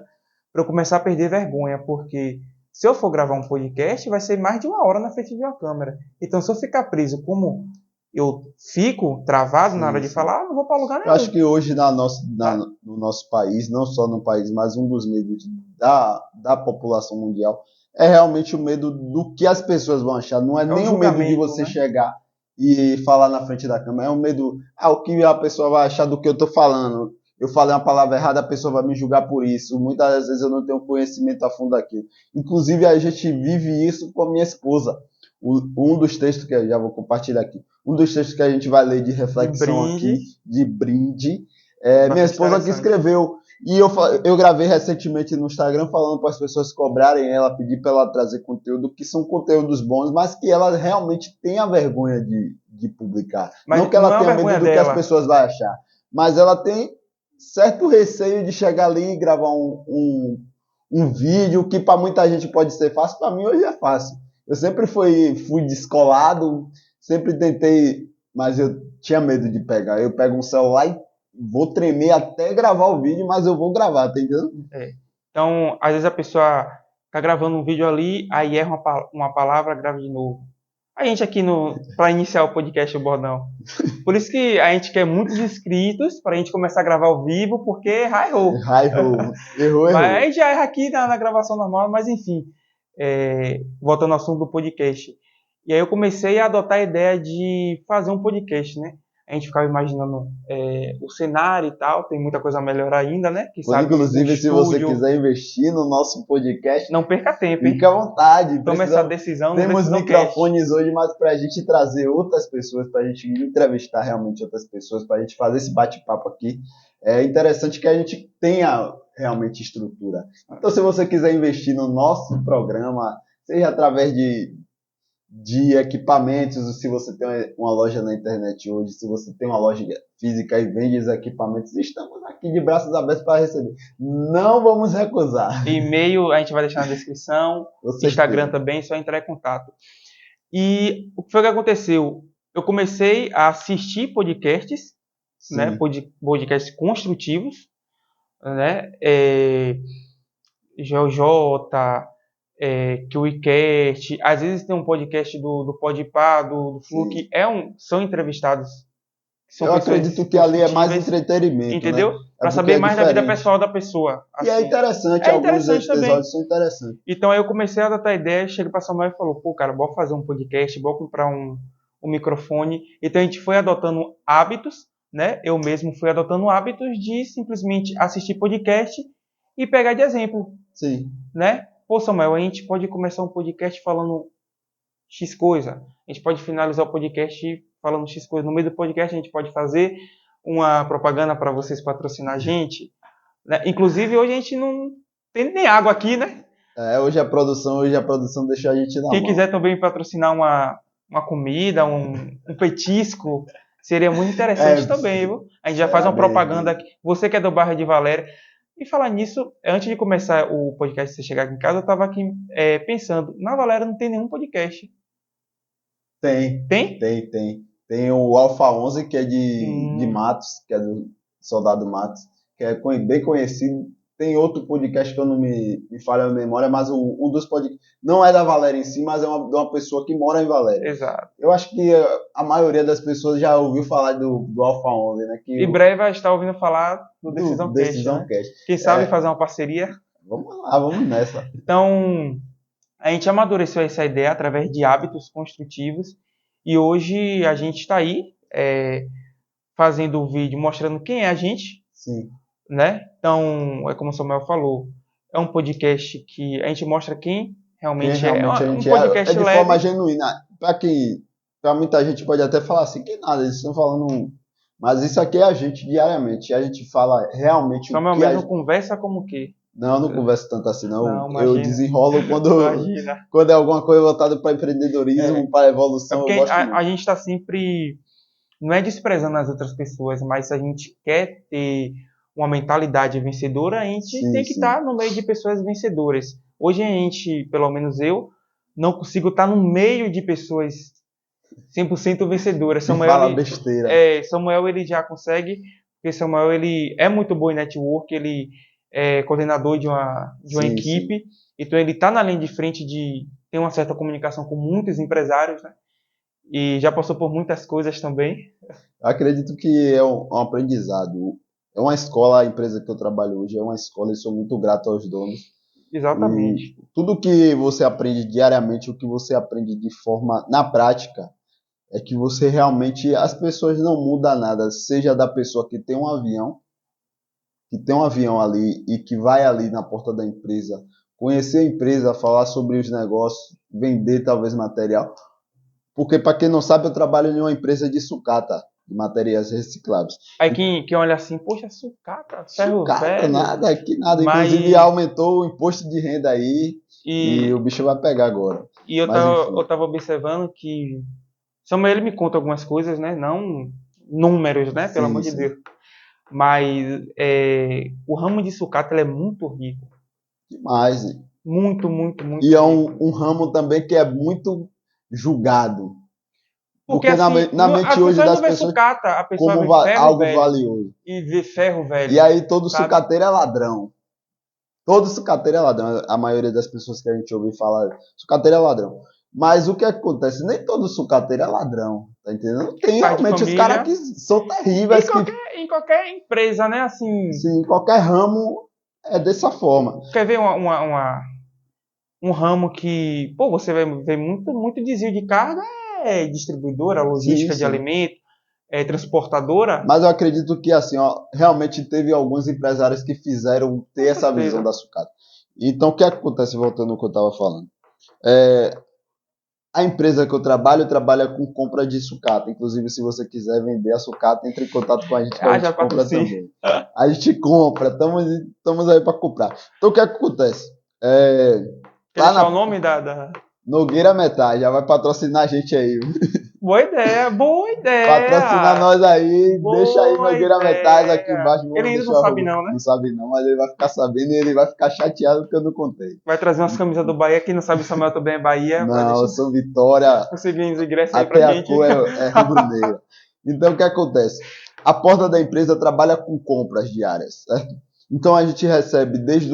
para eu começar a perder vergonha, porque se eu for gravar um podcast, vai ser mais de 1 hora na frente de uma câmera. Então, se eu ficar preso como eu fico travado na hora de falar, não vou para lugar nenhum. Eu acho que hoje no nosso país, não só no país, mas um dos medos da população mundial é realmente o medo do que as pessoas vão achar. Não é nem o medo de você chegar e falar na frente da câmera, é o medo, o que a pessoa vai achar do que eu estou falando. Eu falei uma palavra errada, a pessoa vai me julgar por isso. Muitas vezes eu não tenho conhecimento a fundo daquilo. Inclusive, a gente vive isso com a minha esposa. Um dos textos que eu já vou compartilhar aqui, um dos textos que a gente vai ler de reflexão aqui, de brinde, minha esposa que escreveu. E eu gravei recentemente no Instagram falando para as pessoas cobrarem ela, pedir para ela trazer conteúdo, que são conteúdos bons, mas que ela realmente tenha vergonha de publicar. Mas não que ela tenha medo do que as pessoas vão achar, mas ela tem certo receio de chegar ali e gravar um vídeo que para muita gente pode ser fácil, para mim hoje é fácil. Eu sempre fui descolado, sempre tentei, mas eu tinha medo de pegar. Eu pego um celular e vou tremer até gravar o vídeo, mas eu vou gravar, tá entendendo? Então, às vezes a pessoa tá gravando um vídeo ali, aí erra uma palavra, grava de novo. A gente aqui para iniciar o podcast, o Bordão. Por isso que a gente quer muitos inscritos para a gente começar a gravar ao vivo, porque errou. Errou. Mas a gente já erra aqui na gravação normal, mas enfim. Voltando ao assunto do podcast. E aí eu comecei a adotar a ideia de fazer um podcast, né? a gente ficava imaginando o cenário e tal, tem muita coisa a melhorar ainda, né? Quem sabe Inclusive, se você quiser investir no nosso podcast, não perca tempo, hein? Fica à vontade. Toma essa decisão. Temos microfones hoje, mas para a gente trazer outras pessoas, para a gente entrevistar realmente outras pessoas, para a gente fazer esse bate-papo aqui, é interessante que a gente tenha realmente estrutura. Então, se você quiser investir no nosso programa, seja através de equipamentos, se você tem uma loja na internet hoje, se você tem uma loja física e vende os equipamentos, estamos aqui de braços abertos para receber. Não vamos recusar. E-mail a gente vai deixar na descrição, Instagram também, só entrar em contato. E o que foi que aconteceu? Eu comecei a assistir podcasts, né, podcasts construtivos, né, GeoJ, que o WeCast, às vezes tem um podcast do Podpah, do Fluke, são entrevistados. Eu acredito que ali é mais entretenimento, entendeu? Né? Para saber mais da vida pessoal da pessoa. Assim. E é interessante, alguns episódios são interessantes. Então aí eu comecei a adotar a ideia, cheguei para Samuel e falou, pô, cara, bora fazer um podcast, bora comprar um microfone. Então a gente foi adotando hábitos, né? Eu mesmo fui adotando hábitos de simplesmente assistir podcast e pegar de exemplo. Sim. Né? Pô, Samuel, a gente pode começar um podcast falando X coisa. A gente pode finalizar o podcast falando X coisa. No meio do podcast a gente pode fazer uma propaganda para vocês patrocinar a gente. Né? Inclusive, hoje a gente não tem nem água aqui, né? Hoje a produção deixou a gente na mão. Quem quiser também patrocinar uma comida, um petisco, seria muito interessante também, viu? A gente já faz uma propaganda aqui. Você que é do bairro de Valéria. E falar nisso, antes de começar o podcast, você chegar aqui em casa, eu estava aqui pensando, na Valéria não tem nenhum podcast. Tem? Tem? Tem o Alfa 11, que é de Matos, que é do Soldado Matos, que é bem conhecido. Tem outro podcast que eu não me falha a memória, mas um dos podcasts não é da Valéria em si, mas é de uma pessoa que mora em Valéria. Exato. Eu acho que a maioria das pessoas já ouviu falar do Alfa 11, né? Em breve vai estar ouvindo falar do Decisão Cast. Né? Quem sabe fazer uma parceria? Vamos lá, vamos nessa. Então, a gente amadureceu essa ideia através de hábitos construtivos e hoje a gente está aí fazendo o vídeo mostrando quem é a gente. Sim. Né? Então, é como o Samuel falou, é um podcast que a gente mostra quem realmente é. Um podcast de leve. Forma genuína. Para muita gente pode até falar assim, que nada, eles estão falando... Mas isso aqui é a gente diariamente. A gente fala realmente Samuel o que mesmo conversa como o quê? Não converso tanto assim, não. Não, eu desenrolo quando é alguma coisa voltada para empreendedorismo, para evolução. Porque a gente está sempre... Não é desprezando as outras pessoas, mas se a gente quer ter uma mentalidade vencedora, a gente tem que estar no meio de pessoas vencedoras. Hoje a gente, pelo menos eu, não consigo estar no meio de pessoas 100% vencedoras. Samuel, fala besteira. Samuel ele já consegue, porque Samuel ele é muito bom em network, ele é coordenador de uma equipe, então ele está na linha de frente tem uma certa comunicação com muitos empresários, né? E já passou por muitas coisas também. Eu acredito que é um aprendizado. É uma escola, a empresa que eu trabalho hoje é uma escola e sou muito grato aos donos. Exatamente. E tudo que você aprende diariamente, o que você aprende de forma, na prática, é que você realmente, as pessoas não mudam nada, seja da pessoa que tem um avião ali e que vai ali na porta da empresa, conhecer a empresa, falar sobre os negócios, vender talvez material. Porque, para quem não sabe, eu trabalho em uma empresa de sucata, de materiais recicláveis. Aí quem olha assim, poxa, sucata, ferro velho. Nada, que nada. Mas... Inclusive aumentou o imposto de renda aí e o bicho vai pegar agora. E eu tava observando que Samuel ele me conta algumas coisas, né? Não números, né? Pelo amor de Deus. Mas o ramo de sucata ele é muito rico. Demais. Muito. E é um ramo também que é muito julgado. Porque assim, na mente hoje das pessoas sucata, a pessoa como vê ferro algo velho valioso. E vê ferro velho. E aí todo sucateiro é ladrão. Todo sucateiro é ladrão. A maioria das pessoas que a gente ouve falar, sucateiro é ladrão. Mas o que acontece? Nem todo sucateiro é ladrão, tá entendendo? Tem realmente os caras que são terríveis. Em qualquer empresa, né? Assim, sim, em qualquer ramo é dessa forma. Quer ver um ramo que, você vê muito desvio de carga, distribuidora, logística de alimento. transportadora. Mas eu acredito que, assim, ó, realmente teve alguns empresários que fizeram ter essa visão da sucata. Então, o que acontece, voltando ao que eu estava falando? A empresa que eu trabalha com compra de sucata. Inclusive, se você quiser vender a sucata, entre em contato com a gente que a gente compra também. A gente compra, estamos aí para comprar. Então, o que acontece? Quer deixar o nome da... Nogueira Metal, já vai patrocinar a gente aí. Boa ideia, boa ideia. Patrocinar nós aí, boa deixa aí Nogueira Metais aqui embaixo. Ele ainda não sabe não, né? Não sabe não, mas ele vai ficar sabendo e ele vai ficar chateado porque eu não contei. Vai trazer umas camisas do Bahia, quem não sabe o Samuel também é Bahia. Não, eu sou Vitória. Conseguir os ingressos aí até pra a gente. Cor é rubro-negra. Então o que acontece? A porta da empresa trabalha com compras diárias, certo? Então a gente recebe desde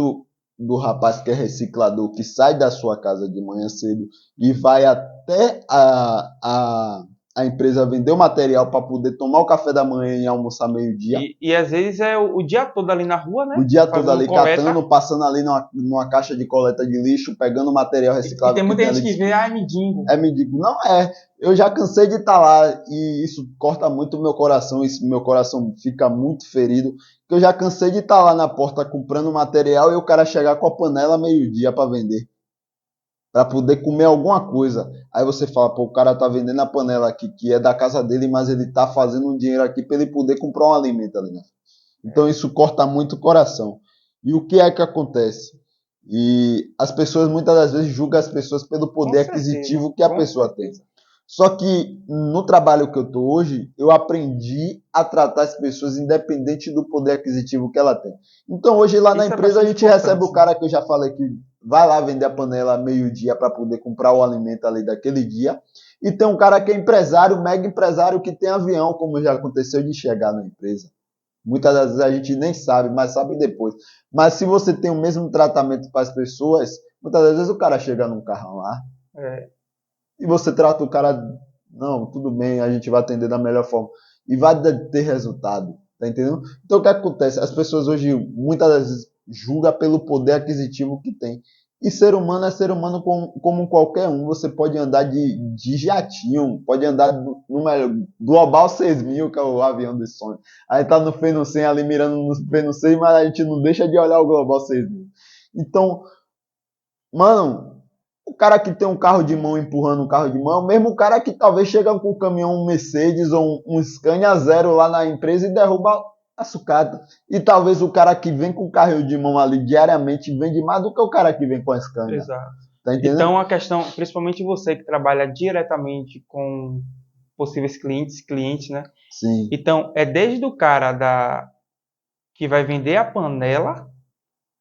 do rapaz que é reciclador, que sai da sua casa de manhã cedo e vai até a empresa vender o material para poder tomar o café da manhã e almoçar meio-dia. E às vezes é o dia todo ali na rua, né? O dia todo ali catando, passando ali numa caixa de coleta de lixo, pegando material reciclado. E tem muita gente que vê, é mendigo. É mendigo. Não é. Eu já cansei de estar lá e isso corta muito o meu coração, meu coração fica muito ferido. Eu já cansei de estar lá na porta comprando material e o cara chegar com a panela meio-dia para vender. Para poder comer alguma coisa. Aí você fala, pô, o cara tá vendendo a panela aqui, que é da casa dele, mas ele tá fazendo um dinheiro aqui para ele poder comprar um alimento ali, né? Então isso corta muito o coração. E o que é que acontece? E as pessoas muitas das vezes julgam as pessoas pelo poder aquisitivo que a pessoa tem. Só que no trabalho que eu tô hoje, eu aprendi a tratar as pessoas independente do poder aquisitivo que ela tem. Então hoje lá na empresa a gente recebe o cara que eu já falei que vai lá vender a panela meio-dia para poder comprar o alimento ali daquele dia. E tem um cara que é empresário, mega empresário, que tem avião, como já aconteceu de chegar na empresa. Muitas das vezes a gente nem sabe, mas sabe depois. Mas se você tem o mesmo tratamento para as pessoas, muitas das vezes o cara chega num carrão lá e você trata o cara, não, tudo bem, a gente vai atender da melhor forma. E vai ter resultado, tá entendendo? Então o que acontece? As pessoas hoje, muitas das vezes, julgam pelo poder aquisitivo que tem. E ser humano é ser humano como qualquer um. Você pode andar de jatinho, pode andar no Global 6000, que é o avião dos sonhos. Aí tá no Feno 100 ali mirando no Feno 100, mas a gente não deixa de olhar o Global 6000. Então, mano, o cara que tem um carro de mão empurrando um carro de mão, mesmo o cara que talvez chega com um caminhão Mercedes ou um Scania Zero lá na empresa e derruba a sucata. E talvez o cara que vem com o carro de mão ali diariamente vende mais do que o cara que vem com a Scania. Exato. Tá entendendo? Então a questão, principalmente você que trabalha diretamente com possíveis clientes, né? Sim. Então é desde o cara que vai vender a panela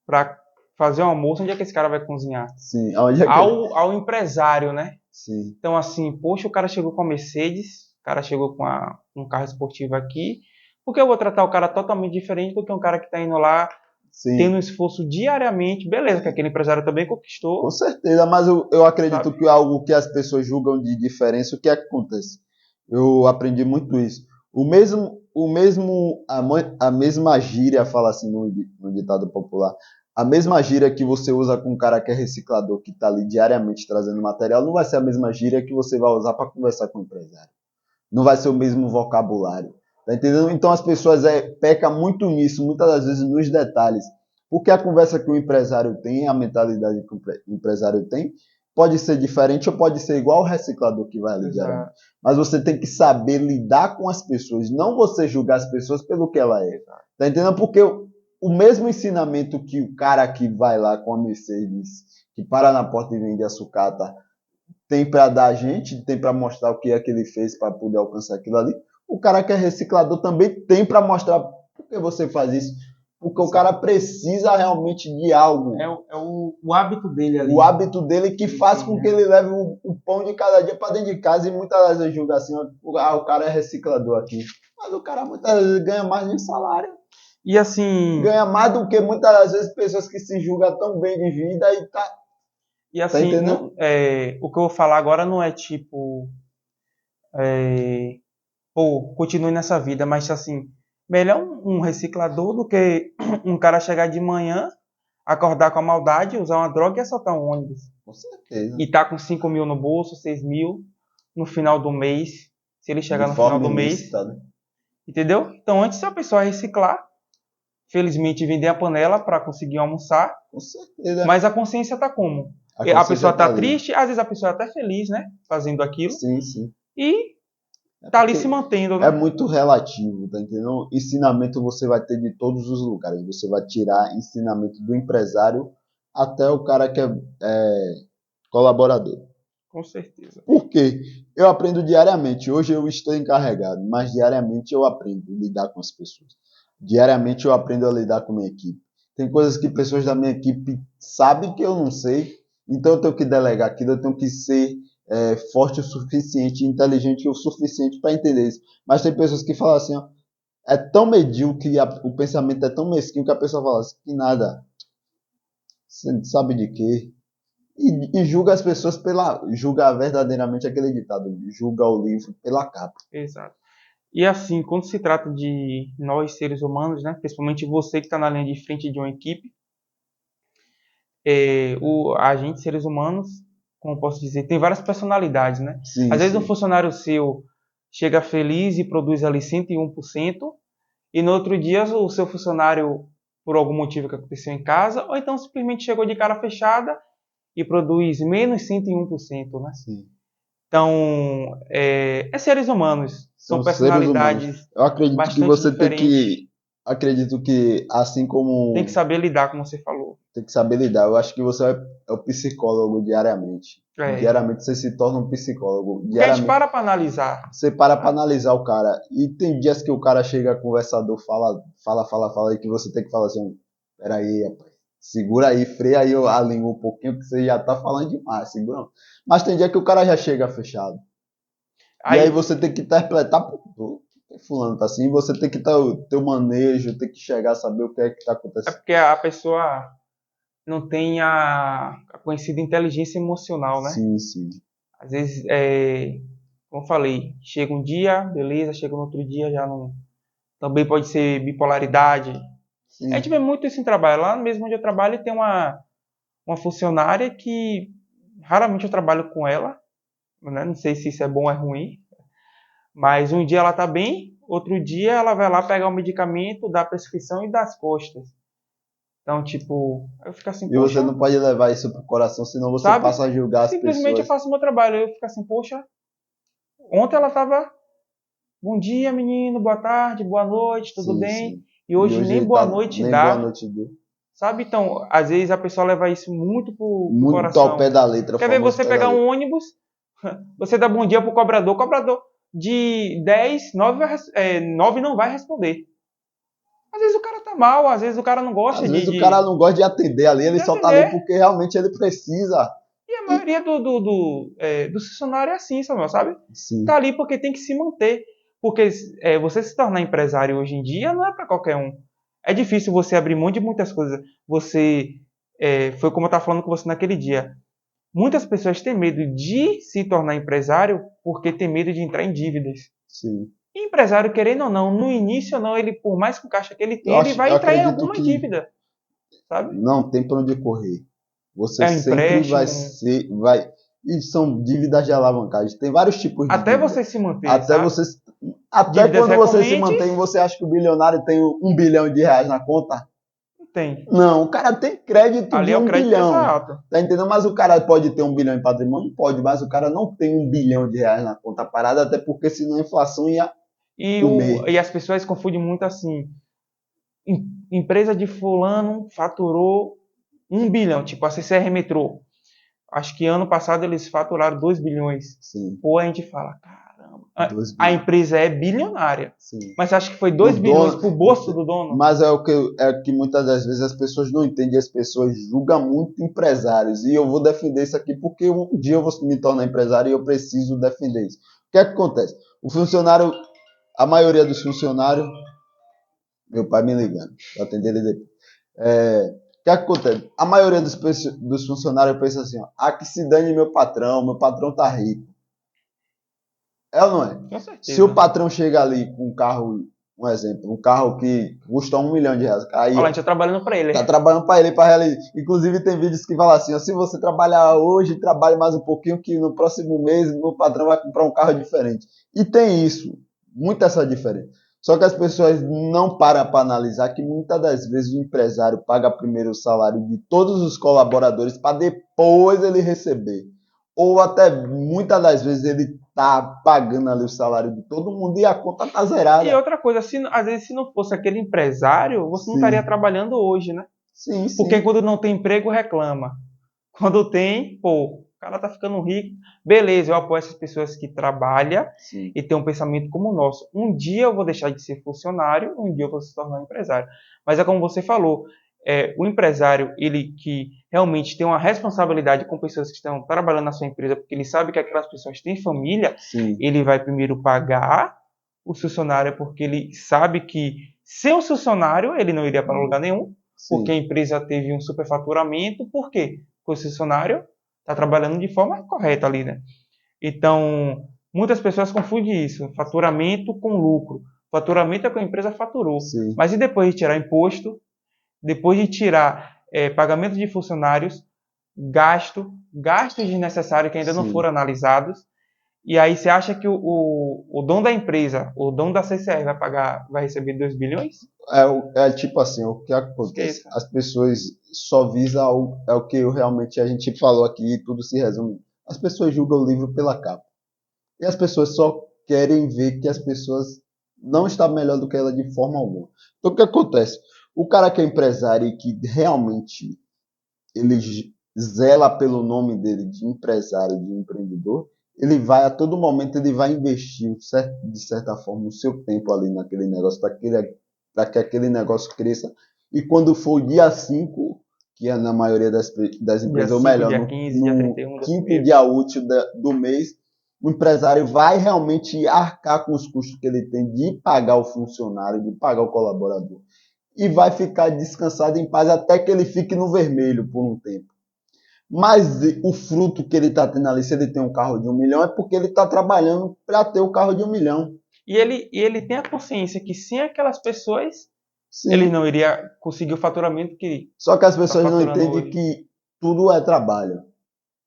para fazer o almoço, onde é que esse cara vai cozinhar? Sim. Onde é que... ao empresário, né? Sim. Então assim, poxa, o cara chegou com a Mercedes, o cara chegou com um carro esportivo aqui, por que eu vou tratar o cara totalmente diferente do que um cara que está indo lá, sim, tendo um esforço diariamente? Beleza, que aquele empresário também conquistou. Com certeza, mas eu acredito, sabe, que algo que as pessoas julgam de diferença, o que é que acontece? Eu aprendi muito isso. A mesma gíria, fala assim no ditado popular, a mesma gíria que você usa com um cara que é reciclador, que está ali diariamente trazendo material, não vai ser a mesma gíria que você vai usar para conversar com o empresário. Não vai ser o mesmo vocabulário. Tá entendendo? Então as pessoas pecam muito nisso, muitas das vezes nos detalhes. Porque a conversa que o empresário tem, a mentalidade que o empresário tem, pode ser diferente ou pode ser igual ao reciclador que vai ali diariamente. Mas você tem que saber lidar com as pessoas, não você julgar as pessoas pelo que ela é. Tá entendendo? Porque o mesmo ensinamento que o cara que vai lá com a Mercedes, que para na porta e vende a sucata, tem para dar a gente, tem para mostrar o que é que ele fez para poder alcançar aquilo ali. O cara que é reciclador também tem para mostrar por que você faz isso. Porque o cara precisa realmente de algo. É o hábito dele ali. O hábito dele que faz com que ele leve o pão de cada dia para dentro de casa. E muitas vezes eu julgo assim, o cara é reciclador aqui. Mas o cara muitas vezes ganha mais de salário. E assim... Ganha mais do que muitas das vezes pessoas que se julgam tão bem de vida e tá... E assim, tá, o que eu vou falar agora não é tipo... pô, continue nessa vida, mas assim... Melhor um reciclador do que um cara chegar de manhã, acordar com a maldade, usar uma droga e assaltar um ônibus. Com certeza. E tá com 5 mil no bolso, 6 mil no final do mês. se ele chegar De no final forma do mês. ilícita, né? Entendeu? Então, antes a pessoa reciclar, felizmente vender a panela para conseguir almoçar, Com certeza. mas a consciência tá como? A A consciência pessoa tá tá ali. triste, às vezes a pessoa é até feliz, né? Fazendo aquilo. Sim, sim. E É tá ali porque se mantendo, é né? muito relativo, tá entendendo? Ensinamento você vai ter de todos os lugares. Você vai tirar ensinamento do empresário até o cara que é colaborador. Com certeza. Por quê? Eu aprendo diariamente. Hoje eu estou encarregado, mas diariamente eu aprendo a lidar com as pessoas. Diariamente eu aprendo a lidar com a minha equipe. Tem coisas que pessoas da minha equipe sabem que eu não sei, então eu tenho que delegar aquilo, eu tenho que ser forte o suficiente, inteligente o suficiente para entender isso. Mas tem pessoas que falam assim, ó, é tão medíocre, o pensamento é tão mesquinho que a pessoa fala assim, que nada, você sabe de quê? E julga as pessoas julga verdadeiramente aquele ditado, julga o livro pela capa. Exato. E assim, quando se trata de nós, seres humanos, né? Principalmente você que está na linha de frente de uma equipe, a gente, seres humanos, como posso dizer, tem várias personalidades, né? Sim, Às vezes um sim. funcionário seu chega feliz e produz ali 101%, e no outro dia o seu funcionário, por algum motivo que aconteceu em casa, ou então simplesmente chegou de cara fechada e produz menos 101%, né? Sim. Então, seres humanos, São são seres humanos. personalidades Eu acredito que bastante você tem diferentes, que. Acredito que, assim tem que como saber lidar, como você falou. tem que saber lidar, eu acho que você é o psicólogo diariamente. É. Diariamente você se torna um psicólogo. Porque a gente Diariamente para analisar. você para analisar o cara. E tem dias que o cara chega conversador, fala, e que você tem que falar assim: peraí, rapaz, segura aí, freia aí a língua um pouquinho, que você já tá falando demais, segura. Mas tem dia que o cara já chega fechado. E aí Aí, você tem que interpretar, pô, fulano tá assim, você tem que ter o teu manejo, tem que chegar a saber o que é que tá é acontecendo. porque a pessoa não tem a conhecida inteligência emocional, né? Sim, sim. Às vezes, como eu falei, chega um dia, beleza, chega no outro dia, já não. Também pode ser bipolaridade. A gente Sim. vê muito isso em trabalho. Lá mesmo onde eu trabalho tem uma funcionária que raramente eu trabalho com ela, né? Não sei se isso é bom ou é ruim, mas um dia ela tá bem, outro dia ela vai lá pegar o medicamento, dá a prescrição e dá as costas. Então, tipo, eu fico assim, E você poxa, não pode levar isso pro coração, senão você sabe? passa a julgar as Simplesmente eu pessoas. faço o meu trabalho. Eu fico assim, poxa, ontem ela tava, bom dia, menino, boa tarde, boa noite, tudo Sim, bem? sim. E E hoje hoje nem ele boa tá noite nem boa dá, noite dele. sabe? Então, às vezes a pessoa leva isso muito pro Muito ao pé coração. da letra, o Quer ver famoso você pé da pegar letra. um ônibus, você dá bom dia pro cobrador de 10, 9 não vai responder. Às vezes o cara tá mal, às vezes o cara não gosta Às vezes o cara não gosta de atender ali, ele de só tá ali atender. porque realmente ele precisa. E a maioria do funcionário é assim, sabe? Tá Sim, ali porque tem que se manter. Porque você se tornar empresário hoje em dia não é para qualquer um. É difícil você abrir mão de muitas coisas. Foi como eu estava falando com você naquele dia. Muitas pessoas têm medo de se tornar empresário porque tem medo de entrar em dívidas. sim. E empresário, querendo ou não, no início ou não, ele, por mais que o caixa que ele Eu, tenha, ele acho, vai eu entrar em acredito alguma que dívida, sabe? não tem para onde correr. Você É um sempre vai empréstimo, ser, vai. E são dívidas de alavancagem. Tem vários tipos de até dívida. você se manter, Até sabe? você, até Dívidas quando você se mantém, recorrentes, você acha que o bilionário tem 1 bilhão de reais na conta? não tem. Não, o cara tem crédito Ali de é o um crédito bilhão. exato. Tá entendendo? Mas o cara pode ter 1 bilhão em patrimônio? Pode, mas o cara não tem 1 bilhão de reais na conta parada, até porque senão a inflação ia E comer. as pessoas confundem muito assim. Empresa de fulano faturou 1 bilhão, tipo a CCR Metrô. Acho que ano passado eles faturaram 2 bilhões. Sim, Pô, a gente fala, caramba, a, 2 a bilhões. empresa é bilionária. Sim. Mas você acha que foi O 2 bilhões dono, pro bolso do dono? mas é o que muitas das vezes as pessoas não entendem, as pessoas julgam muito empresários. E eu vou defender isso aqui porque um dia eu vou me tornar empresário e eu preciso defender isso. O que é que acontece? O funcionário, a maioria dos funcionários, meu pai me ligando, vou atender ele depois. O que é que acontece? A maioria dos funcionários pensa assim, ó, que se dane meu patrão tá rico. É ou não é? Com Se o certeza. patrão chega ali com um carro um exemplo, um carro que custa R$ 1 milhão. Aí, Olha, a gente tá trabalhando para ele. tá trabalhando para ele, para realizar. Inclusive tem vídeos que falam assim, ó, se você trabalhar hoje, trabalhe mais um pouquinho, que no próximo mês o patrão vai comprar um carro diferente. E tem isso, muita essa diferença. Só que as pessoas não param para analisar que muitas das vezes o empresário paga primeiro o salário de todos os colaboradores para depois ele receber. Ou até muitas das vezes ele tá pagando ali o salário de todo mundo e a conta tá zerada. E outra coisa, às vezes se não fosse aquele empresário, você não estaria trabalhando hoje, né? Sim, sim. Porque quando não tem emprego, reclama. Quando tem, pô, o cara tá ficando rico. Beleza, eu apoio essas pessoas que trabalham e têm um pensamento como o nosso. Um dia eu vou deixar de ser funcionário, um dia eu vou se tornar empresário. Mas é como você falou, o empresário, ele que realmente tem uma responsabilidade com pessoas que estão trabalhando na sua empresa, porque ele sabe que aquelas pessoas têm família, ele vai primeiro pagar o funcionário, porque ele sabe que sem o funcionário ele não iria para lugar nenhum, porque a empresa teve um superfaturamento. Por quê? Porque o funcionário está trabalhando de forma correta ali, né? Então, muitas pessoas confundem isso, faturamento com lucro. Faturamento é o que a empresa faturou. Mas e depois de tirar imposto, depois de tirar pagamento de funcionários, gastos desnecessários que ainda não foram analisados, e aí você acha que o dono da empresa, o dono da CCR vai receber 2 bilhões? É tipo assim, o que acontece? As pessoas só visam é o que realmente a gente falou aqui e tudo se resume. As pessoas julgam o livro pela capa. E as pessoas só querem ver que as pessoas não estão melhor do que ela de forma alguma. Então o que acontece? O cara que é empresário e que realmente ele zela pelo nome dele de empresário, de empreendedor, ele vai a todo momento ele vai investir de certa forma o seu tempo ali naquele negócio para que aquele negócio cresça. E quando for dia 5, que é na maioria das empresas, ou melhor, dia 15, no dia 31 quinto dia útil do mês, o empresário vai realmente arcar com os custos que ele tem de pagar o funcionário, de pagar o colaborador. E vai ficar descansado em paz até que ele fique no vermelho por um tempo. Mas o fruto que ele está tendo ali, se ele tem um carro de 1 milhão, é porque ele está trabalhando para ter o carro de 1 milhão. E ele tem a consciência que sem aquelas pessoas, ele não iria conseguir o faturamento que... Só que as pessoas não entendem que tudo é trabalho.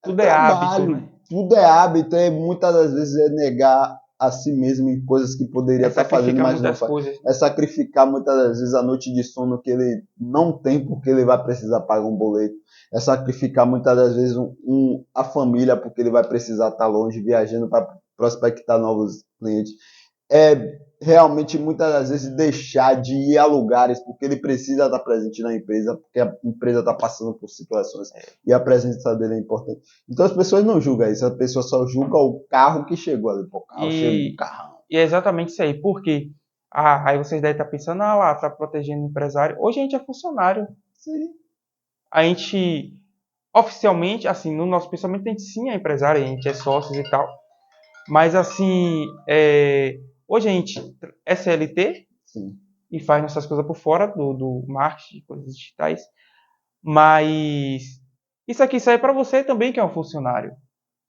Tudo é hábito, né? Tudo é hábito, e muitas das vezes é negar a si mesmo em coisas que poderia estar fazendo, mas não faz. É sacrificar muitas das vezes a noite de sono que ele não tem porque ele vai precisar pagar um boleto. É sacrificar muitas das vezes a família porque ele vai precisar estar longe, viajando para prospectar novos clientes. É realmente muitas das vezes deixar de ir a lugares porque ele precisa estar presente na empresa, porque a empresa está passando por situações e a presença dele é importante. Então as pessoas não julgam isso, as pessoas só julgam o carro que chegou ali. O carro chegou, o carrão. E é exatamente isso aí, porque aí vocês devem estar pensando, lá, está protegendo o empresário. Hoje a gente é funcionário. Sim. A gente, oficialmente, assim, no nosso pensamento, a gente sim é empresário, a gente é sócios e tal. Mas assim, hoje a gente é CLT e faz nossas coisas por fora do marketing, coisas digitais. Mas isso aqui sai para você também que é um funcionário,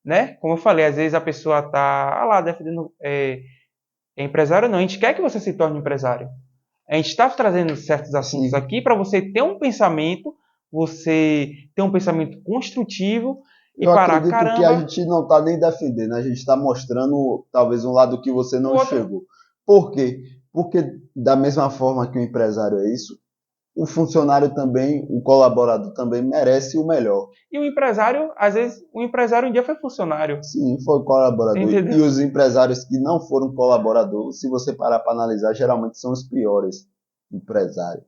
né? Como eu falei, às vezes a pessoa tá lá defendendo empresário, não. A gente quer que você se torne empresário. A gente está trazendo certos assuntos aqui para você ter um pensamento, você ter um pensamento construtivo. Eu acredito que a gente não está nem defendendo, a gente está mostrando talvez um lado que você não chegou. Por quê? Porque da mesma forma que o empresário é isso, o funcionário também, o colaborador também merece o melhor. E o empresário, às vezes, o empresário um dia foi funcionário. Sim, foi colaborador. Entendeu? E os empresários que não foram colaboradores, se você parar para analisar, geralmente são os piores empresários.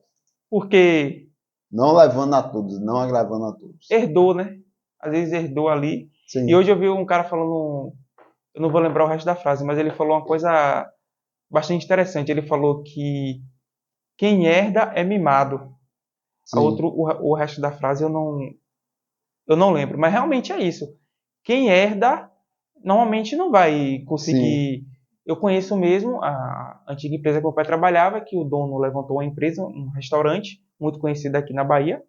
Porque... não levando a todos, não agravando a todos. Herdou, né? Às vezes herdou ali. Sim. E hoje eu vi um cara falando, eu não vou lembrar o resto da frase, mas ele falou uma coisa bastante interessante. Ele falou que quem herda é mimado. O resto da frase eu não lembro, mas realmente é isso. Quem herda normalmente não vai conseguir. Sim. Eu conheço mesmo a antiga empresa que meu pai trabalhava, que o dono levantou uma empresa, um restaurante muito conhecido aqui na Bahia.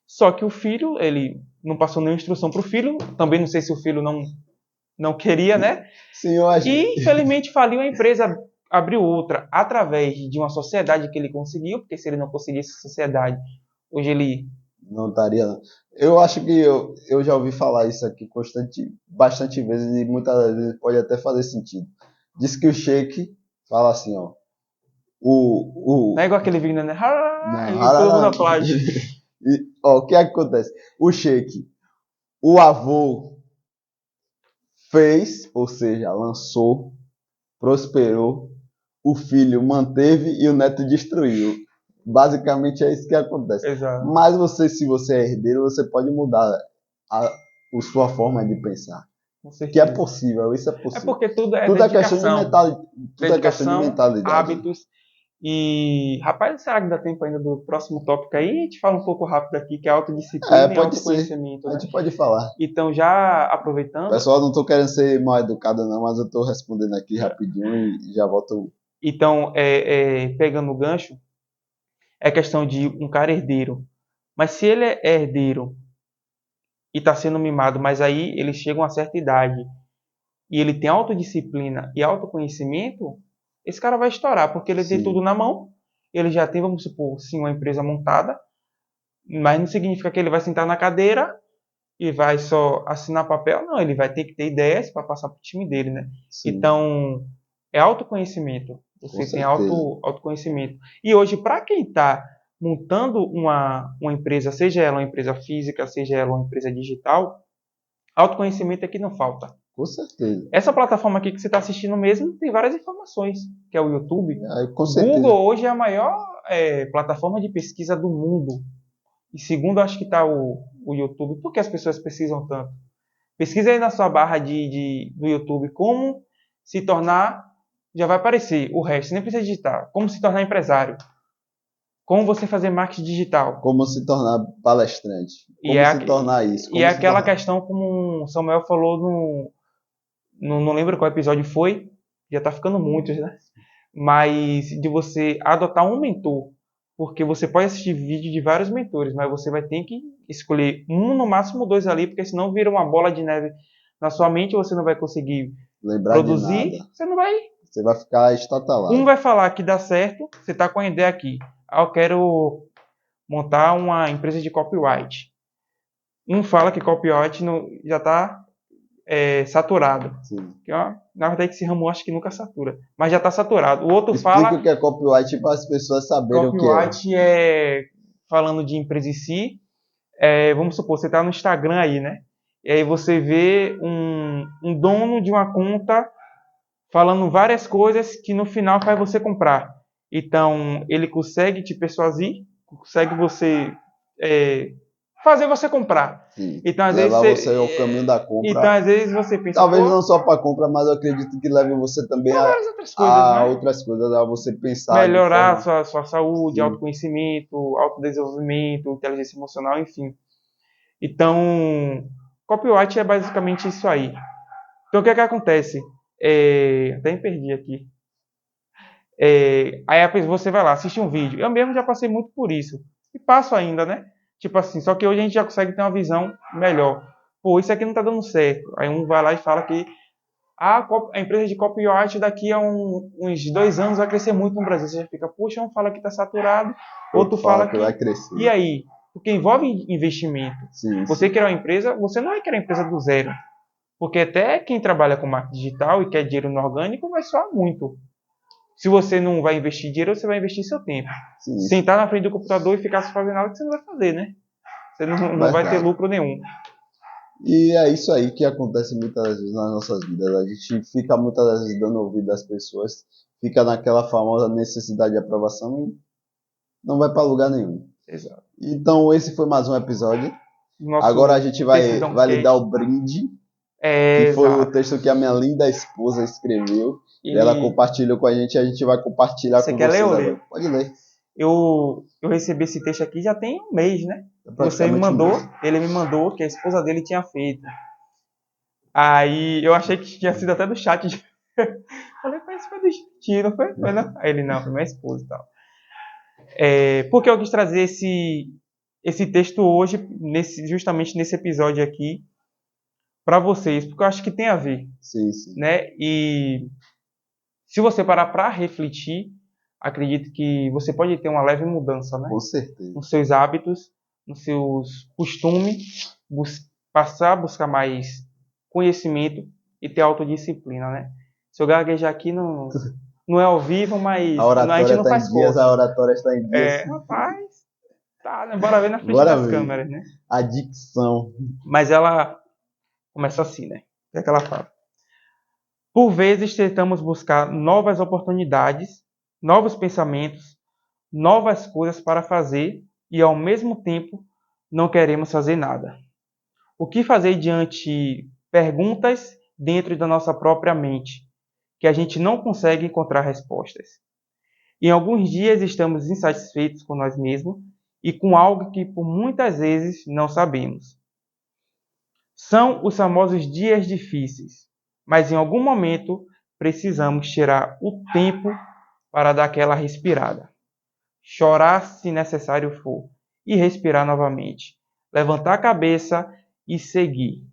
Só que o filho, ele não passou nenhuma instrução para o filho. Também não sei se o filho não queria, né? Sim, eu acho. E, infelizmente, faliu a empresa abriu outra através de uma sociedade que ele conseguiu, porque se ele não conseguisse essa sociedade, hoje ele... Não estaria, não. Eu acho que eu já ouvi falar isso aqui bastante vezes e muitas vezes pode até fazer sentido. Diz que o Sheik fala assim, ó. Não é igual aquele vídeo, né? E Não, todo mundo aplaude. Ó, o que é que acontece? O Sheik, o avô fez, ou seja, lançou, prosperou, o filho manteve e o neto destruiu. Basicamente é isso que acontece. Exato. Mas você, se você é herdeiro, você pode mudar a sua forma de pensar. Com Que certeza. é possível, isso é possível. É porque tudo é Tudo é dedicação. questão de mentalidade. Tudo é questão de Dedicação, mentalidade. hábitos. E, rapaz, será que dá tempo ainda do próximo tópico aí? A gente fala um pouco rápido aqui, que é autodisciplina e Pode ser. autoconhecimento. A Né? gente pode falar. Então, já aproveitando... Pessoal, não estou querendo ser mal educado não, mas eu estou respondendo aqui rapidinho e já volto. Então, pegando o gancho, é questão de um cara herdeiro. Mas se ele é herdeiro e está sendo mimado, mas aí ele chega a uma certa idade e ele tem autodisciplina e autoconhecimento, esse cara vai estourar, porque ele tem Sim. tudo na mão, ele já tem, vamos supor, sim, uma empresa montada, mas não significa que ele vai sentar na cadeira e vai só assinar papel, não, ele vai ter que ter ideias para passar para o time dele, né? Sim. Então, é autoconhecimento, você tem certeza. autoconhecimento. E hoje, para quem está montando uma empresa, seja ela uma empresa física, seja ela uma empresa digital, autoconhecimento é que não falta. Com certeza. Essa plataforma aqui que você está assistindo mesmo tem várias informações, que é o YouTube. Com O certeza. Google hoje é a maior plataforma de pesquisa do mundo. E segundo, acho que está o YouTube. Por que as pessoas pesquisam tanto? Pesquisa aí na sua barra do YouTube como se tornar, já vai aparecer o resto, nem precisa digitar. Como se tornar empresário. Como você fazer marketing digital. Como se tornar palestrante. Como se tornar isso. E é aquela questão como o Samuel falou não lembro qual episódio foi, já está ficando muitos, né? Mas de você adotar um mentor. Porque você pode assistir vídeo de vários mentores, mas você vai ter que escolher um, no máximo dois ali, porque senão vira uma bola de neve na sua mente, você não vai conseguir lembrar produzir, de nada. Você vai ficar estatalado. Um vai falar que dá certo, você está com a ideia aqui. Eu quero montar uma empresa de copyright. Um fala que copyright já está saturado. Sim. Que, na verdade, esse ramo acho que nunca satura. Mas já está saturado. O outro Explica fala... o que é copyright para as pessoas saberem o que é. Copyright falando de empresa em si, vamos supor, você está no Instagram aí, né? E aí você vê um dono de uma conta falando várias coisas que no final faz você comprar. Então, ele consegue te persuadir, consegue fazer você comprar. Sim. Então, às levar vezes você ao caminho da compra. Então, às vezes você pensa... Talvez não só para compra, mas eu acredito que leve você também a outras coisas, né? outras coisas, a você pensar. Melhorar sua saúde, autoconhecimento, autodesenvolvimento, inteligência emocional, enfim. Então, copyright é basicamente isso aí. Então, o que é que acontece? Até me perdi aqui. Aí você vai lá, assiste um vídeo. Eu mesmo já passei muito por isso. E passo ainda, né? Tipo assim, só que hoje a gente já consegue ter uma visão melhor. Pô, isso aqui não tá dando certo. Aí um vai lá e fala que a empresa de copyright daqui a uns 2 anos vai crescer muito no Brasil. Você já fica, puxa, um fala que está saturado, outro fala que vai crescer. E aí? Porque envolve investimento. Sim, você criar uma empresa, você não vai criar uma empresa do zero. Porque até quem trabalha com marketing digital e quer dinheiro no orgânico vai soar muito. Se você não vai investir dinheiro, você vai investir seu tempo. Sim. Sentar na frente do computador e ficar fazendo nada que você não vai fazer, né? Você não vai ter lucro nenhum. E é isso aí que acontece muitas vezes nas nossas vidas. A gente fica muitas vezes dando ouvido às pessoas, fica naquela famosa necessidade de aprovação e não vai para lugar nenhum. Exato. Então esse foi mais um episódio. Agora a gente vai lhe dar o brinde, que foi o texto que a minha linda esposa escreveu. E ela compartilhou com a gente vai compartilhar com vocês agora. Pode ler. Eu recebi esse texto aqui já tem um mês, né? Você me mandou, ele me mandou, que a esposa dele tinha feito. Aí eu achei que tinha sido até do chat. Falei, mas foi do chat, não foi? Não? Aí ele, não, foi minha esposa e tal. Por que eu quis trazer esse texto hoje, justamente nesse episódio aqui, para vocês? Porque eu acho que tem a ver. Sim, sim. Né? E Se você parar para refletir, acredito que você pode ter uma leve mudança, né? Com certeza. Nos seus hábitos, nos seus costumes, passar a buscar mais conhecimento e ter autodisciplina, né? Se eu gaguejar aqui, não é ao vivo, mas A a oratória gente não está faz em dias, corte. a oratória está em dias. Rapaz, tá, né? Bora ver na frente Bora das ver. câmeras, né? A dicção. Mas ela começa assim, né? O que é que ela fala? Por vezes tentamos buscar novas oportunidades, novos pensamentos, novas coisas para fazer e ao mesmo tempo não queremos fazer nada. O que fazer diante perguntas dentro da nossa própria mente, que a gente não consegue encontrar respostas? Em alguns dias estamos insatisfeitos com nós mesmos e com algo que por muitas vezes não sabemos. São os famosos dias difíceis, mas em algum momento precisamos tirar o tempo para dar aquela respirada. Chorar se necessário for e respirar novamente. Levantar a cabeça e seguir.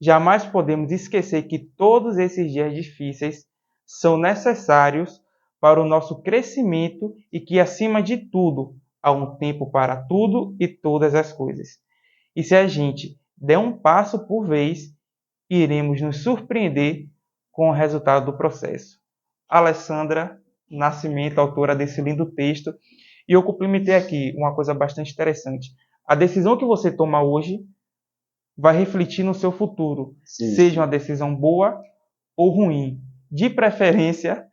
Jamais podemos esquecer que todos esses dias difíceis são necessários para o nosso crescimento e que, acima de tudo, há um tempo para tudo e todas as coisas. E se a gente der um passo por vez, iremos nos surpreender com o resultado do processo. Alessandra Nascimento, autora desse lindo texto. E eu complementei aqui uma coisa bastante interessante. A decisão que você toma hoje vai refletir no seu futuro, Sim, seja uma decisão boa ou ruim. De preferência,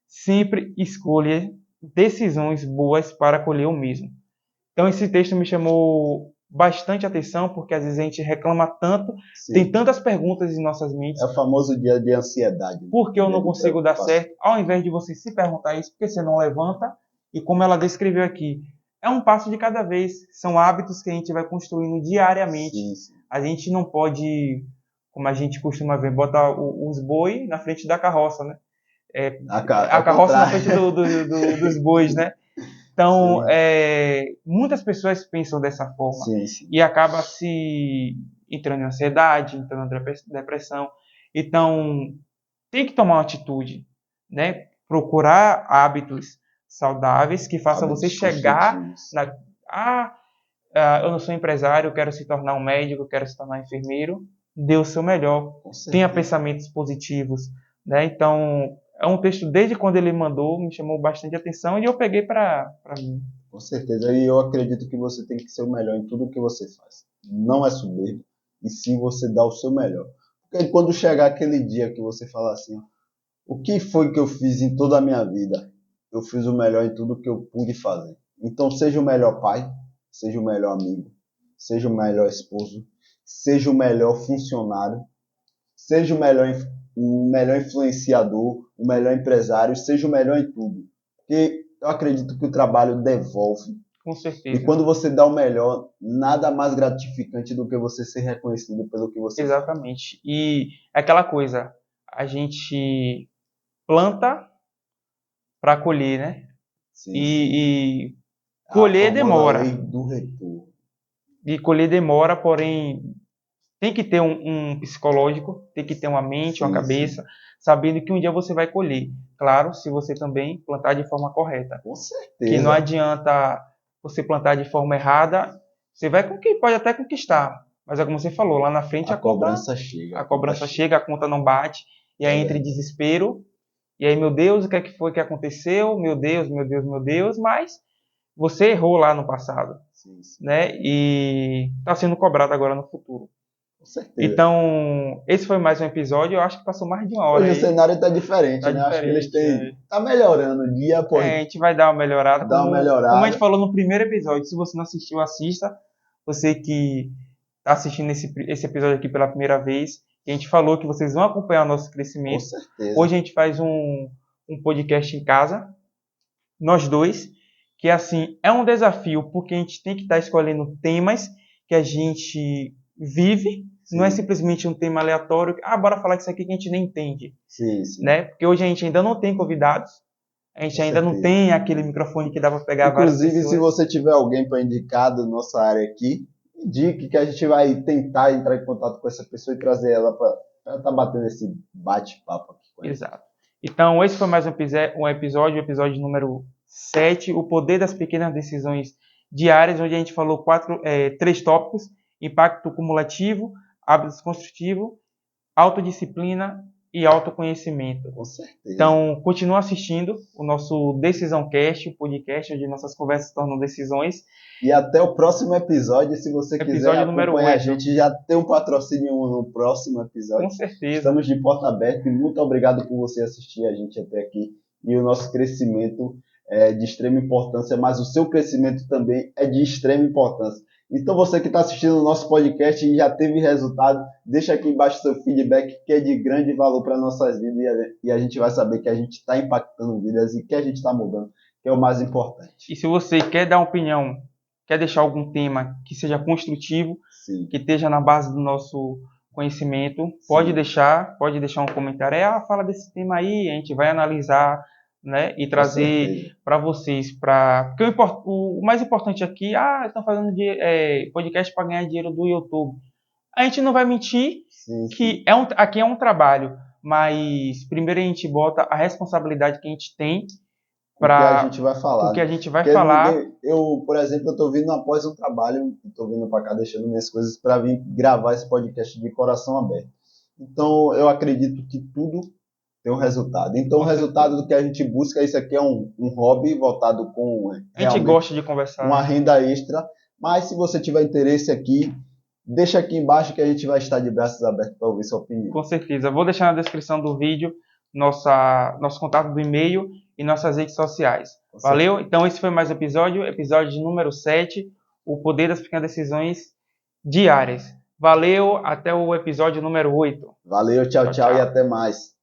sempre escolha decisões boas para colher o mesmo. Então esse texto me chamou bastante atenção, porque às vezes a gente reclama tanto, Sim. tem tantas perguntas em nossas mentes. É o famoso dia de ansiedade. Por que eu não consigo dar certo? Ao invés de você se perguntar isso, por que você não levanta? E como ela descreveu aqui, é um passo de cada vez. São hábitos que a gente vai construindo diariamente. Sim. A gente não pode, como a gente costuma ver, botar os bois na frente da carroça, né? A carroça na frente dos bois, né? Então, muitas pessoas pensam dessa forma. Sim. E acaba se entrando em ansiedade, entrando em depressão. Então, tem que tomar uma atitude, né? Procurar hábitos saudáveis que façam você chegar eu não sou empresário, eu quero se tornar um médico, eu quero se tornar um enfermeiro. Dê o seu melhor. Tenha pensamentos positivos, né? Então, é um texto, desde quando ele mandou, me chamou bastante atenção e eu peguei para mim. Com certeza. E eu acredito que você tem que ser o melhor em tudo que você faz. Não é soberbo, e sim você dá o seu melhor. Porque quando chegar aquele dia que você fala assim, ó, o que foi que eu fiz em toda a minha vida? Eu fiz o melhor em tudo que eu pude fazer. Então seja o melhor pai, seja o melhor amigo, seja o melhor esposo, seja o melhor funcionário, seja o melhor influenciador, o melhor empresário, seja o melhor em tudo. Porque eu acredito que o trabalho devolve. Com certeza. E quando você dá o melhor, nada mais gratificante do que você ser reconhecido pelo que você faz. Exatamente. E é aquela coisa, a gente planta para colher, né? Sim. E colher demora. Lei do retorno. E colher demora, porém tem que ter um psicológico, tem que ter uma mente, uma cabeça, sabendo que um dia você vai colher. Claro, se você também plantar de forma correta. Com certeza. Que não adianta você plantar de forma errada, você pode até conquistar, mas é como você falou, lá na frente a cobrança chega. A cobrança chega, a conta não bate, e aí entra em desespero, e aí, meu Deus, o que é que foi que aconteceu? Meu Deus, mas você errou lá no passado, né? E está sendo cobrado agora no futuro. Com certeza. Então, esse foi mais um episódio. Eu acho que passou mais de uma hora. Hoje o cenário está diferente, né? Acho que eles tá melhorando dia após dia. A gente vai dar uma melhorada. Como a gente falou no primeiro episódio, se você não assistiu, assista. Você que está assistindo esse episódio aqui pela primeira vez, a gente falou que vocês vão acompanhar o nosso crescimento. Com certeza. Hoje a gente faz um podcast em casa, nós dois, que assim, é um desafio, porque a gente tem que estar escolhendo temas que a gente vive. Sim. Não é simplesmente um tema aleatório, bora falar disso aqui que a gente nem entende. Sim. Né? Porque hoje a gente ainda não tem convidados, a gente ainda não tem aquele microfone que dá para pegar várias pessoas. Inclusive, se você tiver alguém para indicar da nossa área aqui, indique que a gente vai tentar entrar em contato com essa pessoa e trazer ela para estar batendo esse bate-papo aqui com ela. Exato. Então, esse foi mais um episódio, o episódio número 7, o poder das pequenas decisões diárias, onde a gente falou 3 tópicos: impacto cumulativo, hábitos construtivos, autodisciplina e autoconhecimento. Com certeza. Então, continua assistindo o nosso Decisão Cast, o podcast onde nossas conversas se tornam decisões. E até o próximo episódio, se você quiser acompanhar a gente, já tem um patrocínio no próximo episódio. Com certeza. Estamos de porta aberta e muito obrigado por você assistir a gente até aqui. E o nosso crescimento é de extrema importância, mas o seu crescimento também é de extrema importância. Então você que está assistindo o nosso podcast e já teve resultado, deixa aqui embaixo seu feedback, que é de grande valor para nossas vidas, e a gente vai saber que a gente está impactando vidas e que a gente está mudando, que é o mais importante. E se você quer dar uma opinião, quer deixar algum tema que seja construtivo, Sim. que esteja na base do nosso conhecimento, pode deixar um comentário. Fala desse tema aí, a gente vai analisar, né, e trazer para vocês. Porque o mais importante aqui, estão fazendo podcast para ganhar dinheiro do YouTube. A gente não vai mentir que aqui é um trabalho, mas primeiro a gente bota a responsabilidade que a gente tem para o que a gente vai falar. O que a gente vai falar. Eu, por exemplo, estou vindo após um trabalho, estou vindo para cá deixando minhas coisas para vir gravar esse podcast de coração aberto. Então, eu acredito que tudo tem um resultado. Então, o resultado do que a gente busca, isso aqui é um hobby voltado com... A gente gosta de conversar. Uma renda extra. Mas, se você tiver interesse aqui, deixa aqui embaixo que a gente vai estar de braços abertos para ouvir sua opinião. Com certeza. Vou deixar na descrição do vídeo nosso contato do e-mail e nossas redes sociais. Valeu? Então, esse foi mais um episódio número 7, o poder das pequenas decisões diárias. Valeu, até o episódio número 8. Valeu, tchau e até mais.